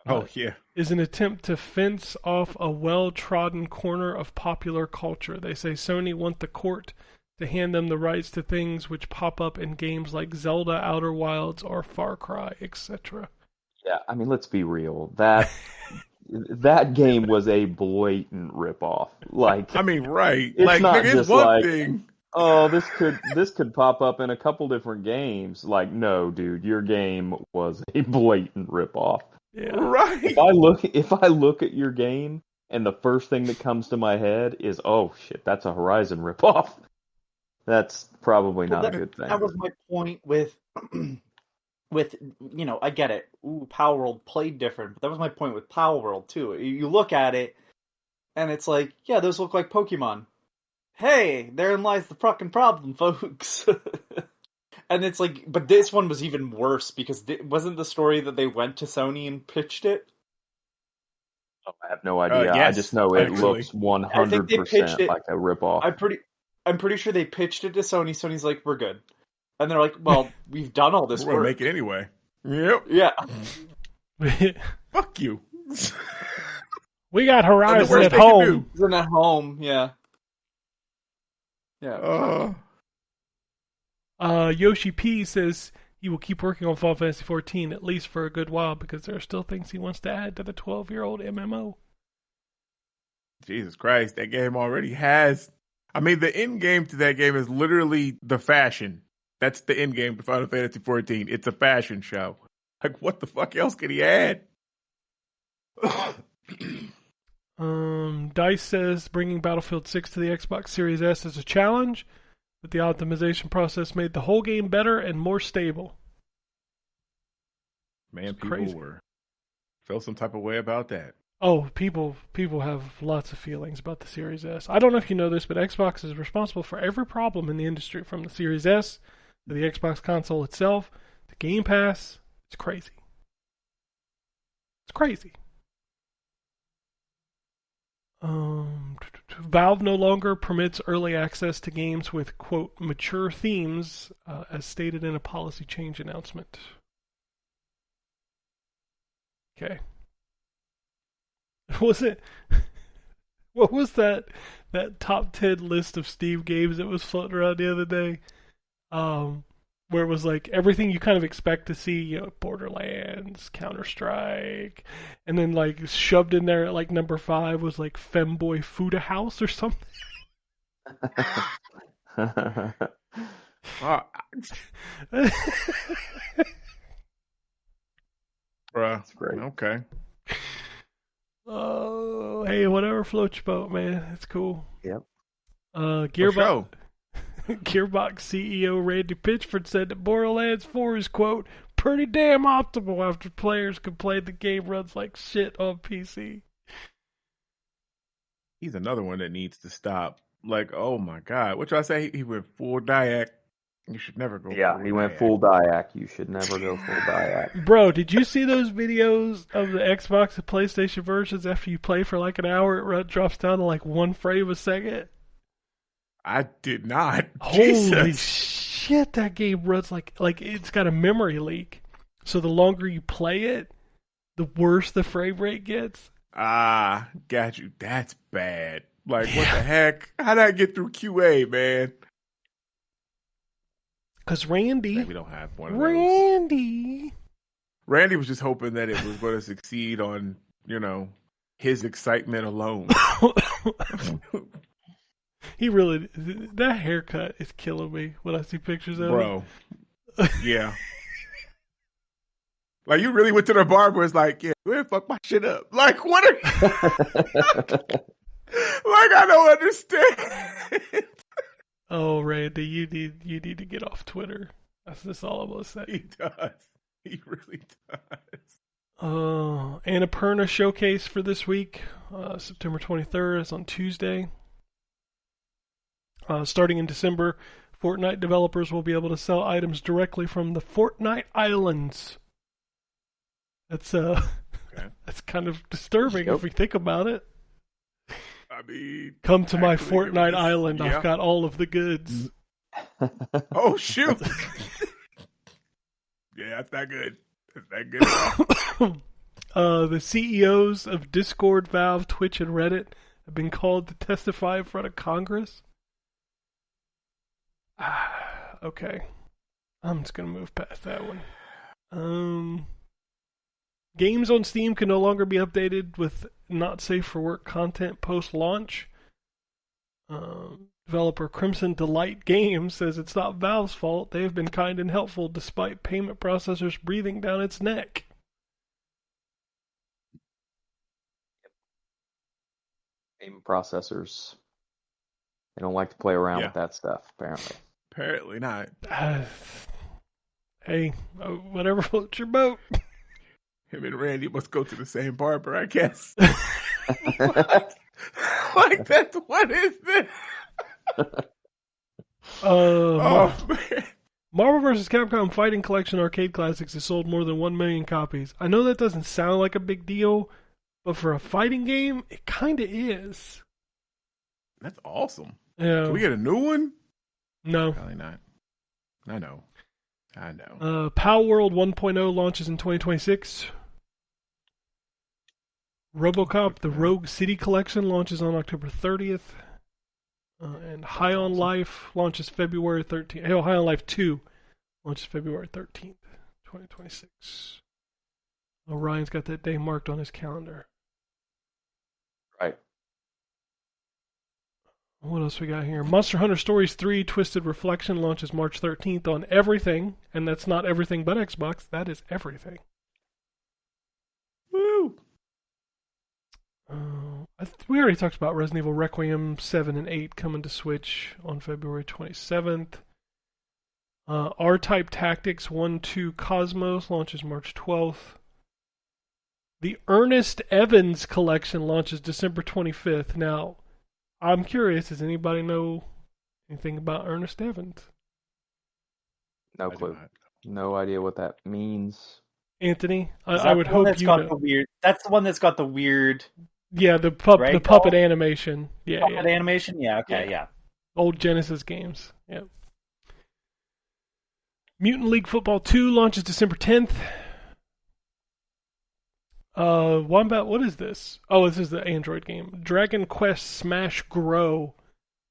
Oh, yeah. Is an attempt to fence off a well-trodden corner of popular culture. They say Sony want the court to hand them the rights to things which pop up in games like Zelda, Outer Wilds, or Far Cry, etc. Yeah, I mean, let's be real. That game was a blatant ripoff. Like, I mean, right? It's Like, not nigga, it's just one like, thing. oh, this could pop up in a couple different games. Like, no, dude, your game was a blatant ripoff. Yeah. Right. If I look at your game and the first thing that comes to my head is, oh shit, that's a Horizon ripoff. That's probably not a good thing. That was my point with I get it. Ooh, Power World played different, but that was my point with Power World too. You look at it, and it's like, yeah, those look like Pokemon. Hey, therein lies the fucking problem, folks. And it's like, but this one was even worse because wasn't the story that they went to Sony and pitched it? Oh, I have no idea. Yes, I just know it actually. looks 100% like a ripoff. I'm pretty sure they pitched it to Sony. Sony's like, we're good. And they're like, well, we've done all this We're gonna work. make it anyway. Yep. Yeah. Fuck you. We got And the Horizon worst at they can home. We're at home, yeah. Yeah. Yoshi P says he will keep working on Final Fantasy XIV at least for a good while because there are still things he wants to add to the 12-year-old MMO. Jesus Christ, that game already has. I mean, the end game to that game is literally the fashion. That's the end game to Final Fantasy XIV. It's a fashion show. Like, what the fuck else could he add? Dice says bringing Battlefield 6 to the Xbox Series S is a challenge, but the optimization process made the whole game better and more stable. Man, It's people crazy. felt some type of way about that. Oh, people have lots of feelings about the Series S. I don't know if you know this, but Xbox is responsible for every problem in the industry, from the Series S to the Xbox console itself to Game Pass. It's crazy. It's crazy. Valve no longer permits early access to games with, quote, mature themes, as stated in a policy change announcement. Okay. Was it? What was that top 10 list of Steam games that was floating around the other day? Where it was like everything you kind of expect to see, you know, Borderlands, Counter-Strike, and then like shoved in there at like number 5 was like Femboy Fuda House or something. Bruh. That's great. Okay. Oh, hey, whatever floats your boat, man. It's cool. Yep. Gearbox CEO Randy Pitchford said that Borderlands 4 is, quote, pretty damn optimal after players complain the game runs like shit on PC. He's another one that needs to stop. Like, oh my God. What should I say? He went full Diac. You should never go Yeah, full he went Diac. full Diac. You should never go full Diac. Bro, did you see those videos of the Xbox and PlayStation versions after you play for like an hour, it drops down to like 1 frame a second? I did not. Holy Jesus. shit, that game runs like it's got a memory leak. So the longer you play it, the worse the frame rate gets. Ah, got you. That's bad. Like, what the heck? How'd I get through QA, man? Because Randy We don't have one of those. Randy Randy was just hoping that it was going to succeed on, you know, his excitement alone. He really, that haircut is killing me when I see pictures of Bro. Yeah. Like, you really went to the barber. It's like, yeah, go ahead and fuck my shit up. Like, what are like, I don't understand. Oh, Randy, you need to get off Twitter. That's all I'm gonna say. He does. He really does. Annapurna showcase for this week, September 23rd is on Tuesday. Starting in December, Fortnite developers will be able to sell items directly from the Fortnite Islands. That's that's kind of disturbing if we think about it. I mean, come to my Fortnite Island. Yeah. I've got all of the goods. Oh shoot! Yeah, that's not good. That's not good at all. The CEOs of Discord, Valve, Twitch, and Reddit have been called to testify in front of Congress. Okay. I'm just going to move past that one. Games on Steam can no longer be updated with not safe for work content post-launch. Developer Crimson Delight Games says it's not Valve's fault. They have been kind and helpful despite payment processors breathing down its neck. Payment processors. They don't like to play around with that stuff, apparently. Apparently not. Hey, whatever floats your boat. Him and Randy must go to the same barber, I guess. What? Like, that's, what is this? Man. Marvel vs. Capcom Fighting Collection Arcade Classics has sold more than 1 million copies. I know that doesn't sound like a big deal, but for a fighting game, it kind of is. That's awesome. Yeah. Can we get a new one? No. Probably not. I know. PAL World 1.0 launches in 2026. RoboCop, the Rogue City Collection, launches on October 30th. And High on Life launches February 13th. Hell, High on Life 2 launches February 13th, 2026. Ryan's got that day marked on his calendar. Right. What else we got here? Monster Hunter Stories 3 Twisted Reflection launches March 13th on everything. And that's not everything but Xbox. That is everything. Woo! We already talked about Resident Evil Requiem 7 and 8 coming to Switch on February 27th. R-Type Tactics 1-2 Cosmos launches March 12th. The Ernest Evans Collection launches December 25th. Now, I'm curious, does anybody know anything about Ernest Evans? No clue. No idea what that means. Anthony, I would hope you know. That's the one that's got the weird... Yeah, the puppet animation. Yeah, puppet animation? Yeah, okay, yeah. Old Genesis games. Yeah. Mutant League Football 2 launches December 10th. Wombat, what is this? Oh, this is the Android game. Dragon Quest Smash Grow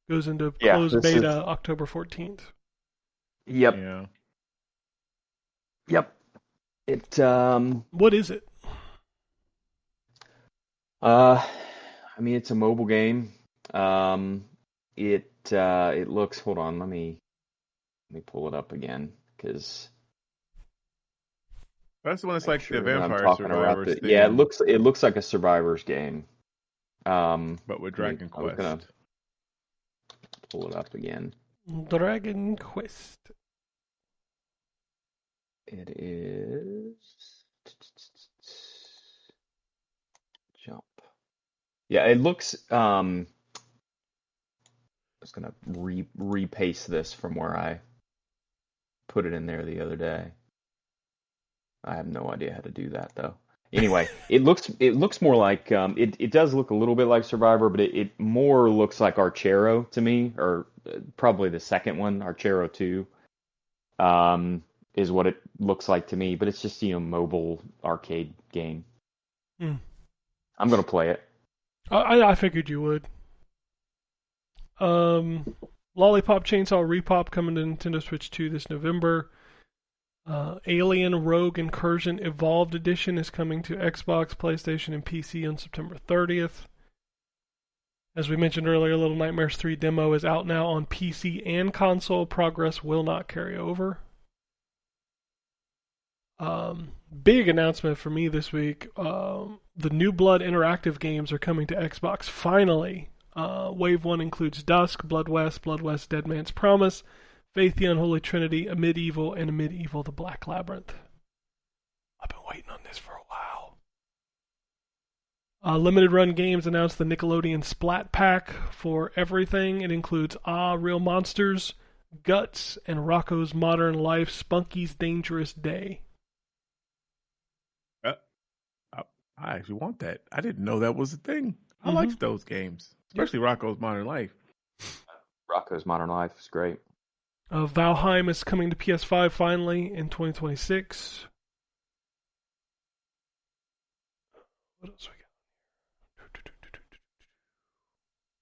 goes into closed beta October 14th. Yep. Yeah. Yep. It What is it? I mean, it's a mobile game. It looks. Hold on, let me pull it up again because that's the one that's like the Vampire Survivors thing. Yeah, it looks like a Survivors game. But with Dragon Quest. I'm gonna pull it up again. Dragon Quest. It is. Jump. Yeah, it looks. I was gonna repaste this from where I put it in there the other day. I have no idea how to do that though. Anyway, it looks more like it does look a little bit like Survivor, but it more looks like Archero to me, or probably the second one, Archero 2. Is what it looks like to me, but it's just mobile arcade game. I'm gonna play it. I figured you would. Lollipop Chainsaw Repop coming to Nintendo Switch 2 this November. Alien Rogue Incursion Evolved Edition is coming to Xbox, PlayStation, and PC on September 30th. As we mentioned earlier, Little Nightmares 3 demo is out now on PC and console. Progress will not carry over. Big announcement for me this week. The New Blood interactive games are coming to Xbox finally. Wave 1 includes Dusk, Blood West, Dead Man's Promise, Faith the Unholy Trinity, Amid Evil, and Amid Evil the Black Labyrinth. I've been waiting on this for a while. Limited Run Games announced the Nickelodeon Splat Pack for everything. It includes Real Monsters, Guts, and Rocco's Modern Life, Spunky's Dangerous Day. I actually want that. I didn't know that was a thing. I liked those games, especially Rocco's Modern Life. Rocco's Modern Life is great. Valheim is coming to PS5 finally in 2026. What else we got?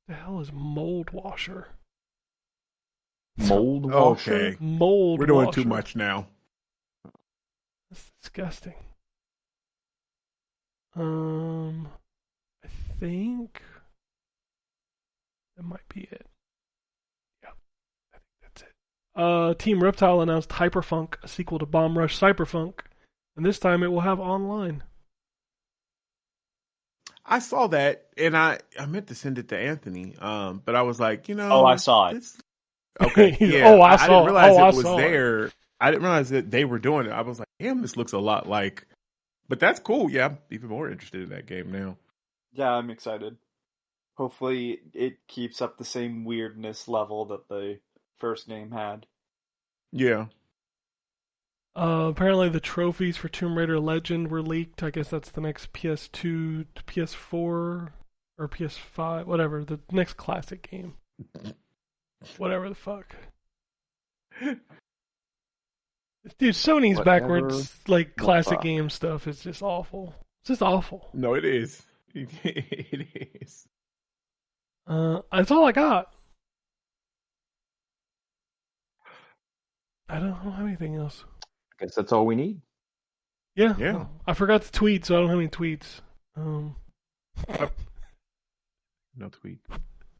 The hell is Mold Washer? Mold Washer? Okay. Mold We're doing Washer. too much now. That's disgusting. I think that might be it. Yeah, I think that's it. Team Reptile announced Hyperfunk, a sequel to Bomb Rush Cyberpunk, and this time it will have online. I saw that, and I meant to send it to Anthony, but I was like, I saw it. Okay, yeah. I I didn't realize it was saw there. I didn't realize that they were doing it. I was like, damn, this looks a lot like. But that's cool. Yeah, I'm even more interested in that game now. Yeah, I'm excited. Hopefully it keeps up the same weirdness level that the first game had. Yeah. Apparently the trophies for Tomb Raider Legend were leaked. I guess that's the next PS2 to PS4 or PS5, whatever, the next classic game. Whatever the fuck. Dude, Sony's backwards, classic game stuff is just awful. It's just awful. No, it is. It is. That's all I got. I don't have anything else. I guess that's all we need. Yeah. Yeah. I forgot to tweet, so I don't have any tweets. No tweet.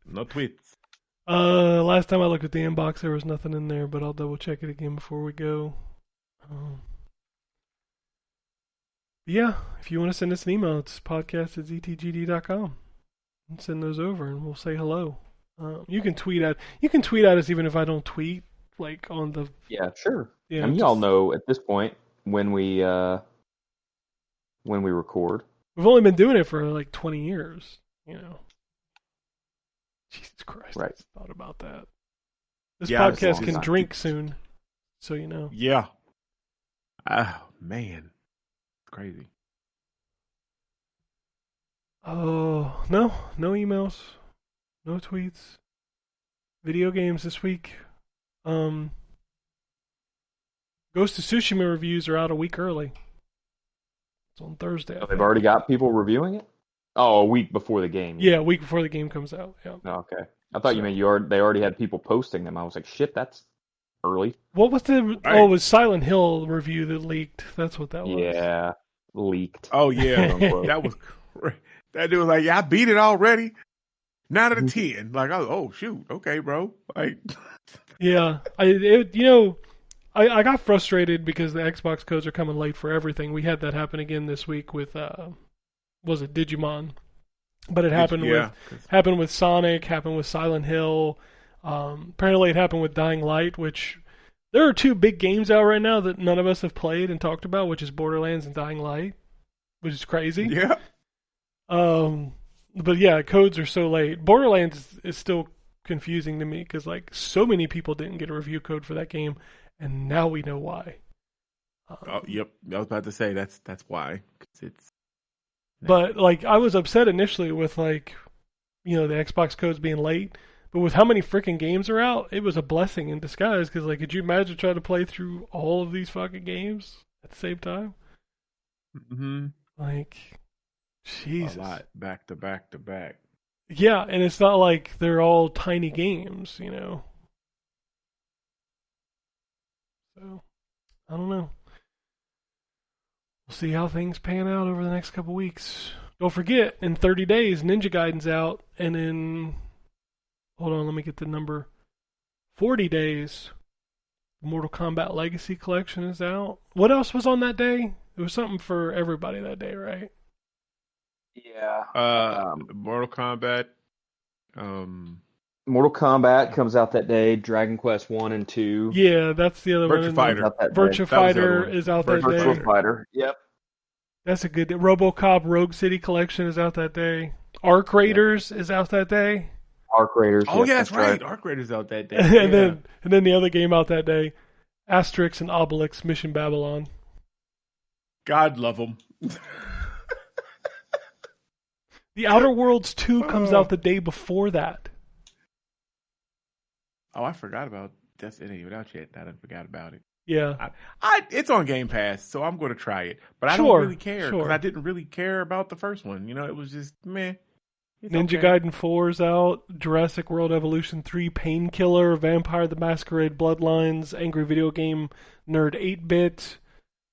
No tweets. Last time I looked at the inbox, there was nothing in there, but I'll double check it again before we go. Yeah, if you want to send us an email, it's podcast@ztgd.com. And send those over, and we'll say hello. You can tweet at us even if I don't tweet, on the. Yeah, sure. Yeah, I mean, y'all know at this point when we record. We've only been doing it for 20 years, Jesus Christ! Right. I just thought about that. This Yeah, podcast can time. drink soon, so you know. Yeah. Oh, man. It's crazy. Oh, no emails, no tweets. Video games this week. Ghost of Tsushima reviews are out a week early. It's on Thursday. They've already got people reviewing it? Oh, a week before the game. Yeah, a week before the game comes out. Yeah. Oh, okay. I thought you meant they already had people posting them. I was like, shit, that's early. What was the? Right. Oh, it was Silent Hill review that leaked. That's what that was. Yeah, leaked. Oh, yeah. Unquote. That was crazy. That dude was like, yeah, I beat it already. 9 out of 10. Like, oh, shoot. Okay, bro. Like, Yeah, I got frustrated because the Xbox codes are coming late for everything. We had that happen again this week with was it Digimon? But it happened with Sonic, happened with Silent Hill. Apparently it happened with Dying Light, which there are 2 big games out right now that none of us have played and talked about, which is Borderlands and Dying Light, which is crazy. yeah. But yeah, codes are so late. Borderlands is still confusing to me because so many people didn't get a review code for that game, and now we know why. Oh, yep. I was about to say that's why. 'Cause it's. But I was upset initially with the Xbox codes being late, but with how many freaking games are out, it was a blessing in disguise. Because could you imagine trying to play through all of these fucking games at the same time? Mm-hmm. Jesus. A lot back to back to back. Yeah, and it's not like they're all tiny games, So I don't know. We'll see how things pan out over the next couple weeks. Don't forget, in 30 days, Ninja Gaiden's out, and in, hold on, let me get the number, 40 days, the Mortal Kombat Legacy Collection is out. What else was on that day? It was something for everybody that day, right? Yeah. Mortal Kombat. Mortal Kombat comes out that day. Dragon Quest 1 and 2. Yeah, that's the other Virtua one. Fighter. Virtua Fighter is out that day. Virtua Fighter. Yep. That's a good day. RoboCop Rogue City Collection is out that day. Arc Raiders is out that day. Arc Raiders. Oh, yes, yeah, that's right. Arc Raiders out that day. and then the other game out that day, Asterix and Obelix Mission Babylon. God love them. The Outer Worlds 2 comes out the day before that. Oh, I forgot about that's it. Ain't even out yet. I forgot about it. Yeah. It's on Game Pass, so I'm going to try it. But I Sure, don't really care because sure. I didn't really care about the first one. You know, it was just meh. It's Ninja okay. Gaiden 4 is out. Jurassic World Evolution 3, Painkiller, Vampire the Masquerade Bloodlines, Angry Video Game Nerd 8-Bit,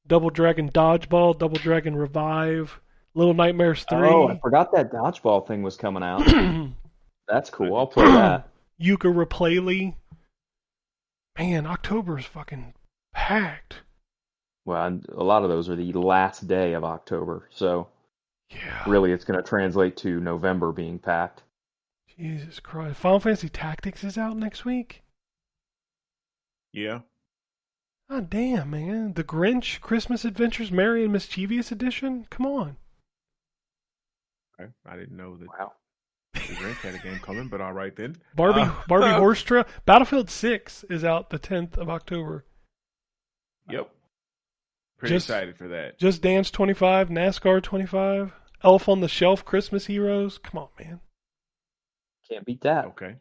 Double Dragon Dodgeball, Double Dragon Revive, Little Nightmares 3. Oh, I forgot that dodgeball thing was coming out. That's cool. I'll play that. Yuka Replay. Man, October is fucking packed. Well, a lot of those are the last day of October, so Yeah. really it's going to translate to November being packed. Jesus Christ. Final Fantasy Tactics is out next week? Yeah. God damn, man. The Grinch Christmas Adventures Merry and Mischievous Edition? Come on. Okay. I didn't know that Wow. the Grinch had a game coming, but all right then. Barbie Horse Trail. Battlefield 6 is out the 10th of October. Yep. Pretty Just- excited for that. Just Dance 25, NASCAR 25, Elf on the Shelf Christmas Heroes. Come on, man. Can't beat that. Okay.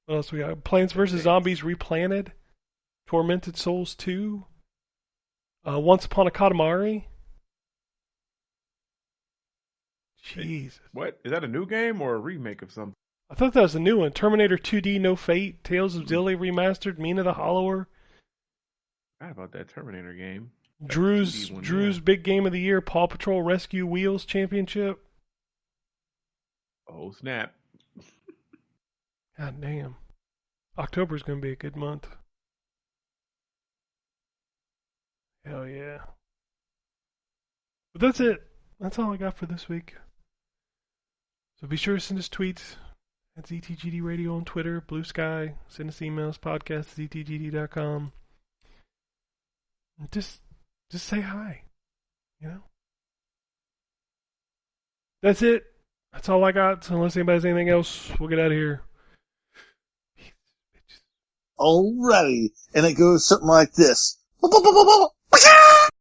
What else we got? Plants vs. Zombies Replanted, Tormented Souls 2, Once Upon a Katamari. Jeez. What? Is that a new game or a remake of something? I thought that was a new one. Terminator 2D No Fate, Tales of Zilli Remastered, Mina the Hollower, I forgot about that Terminator game. That Drew's 2D one, Drew's Big Game of the Year, Paw Patrol Rescue Wheels Championship. Oh, snap. God damn. October's going to be a good month. Hell yeah. But that's it. That's all I got for this week. So be sure to send us tweets at ZTGD Radio on Twitter, Blue Sky. Send us emails, podcast@ztgd.com. And just say hi. You know? That's it. That's all I got. So unless anybody has anything else, we'll get out of here. Alrighty. And it goes something like this.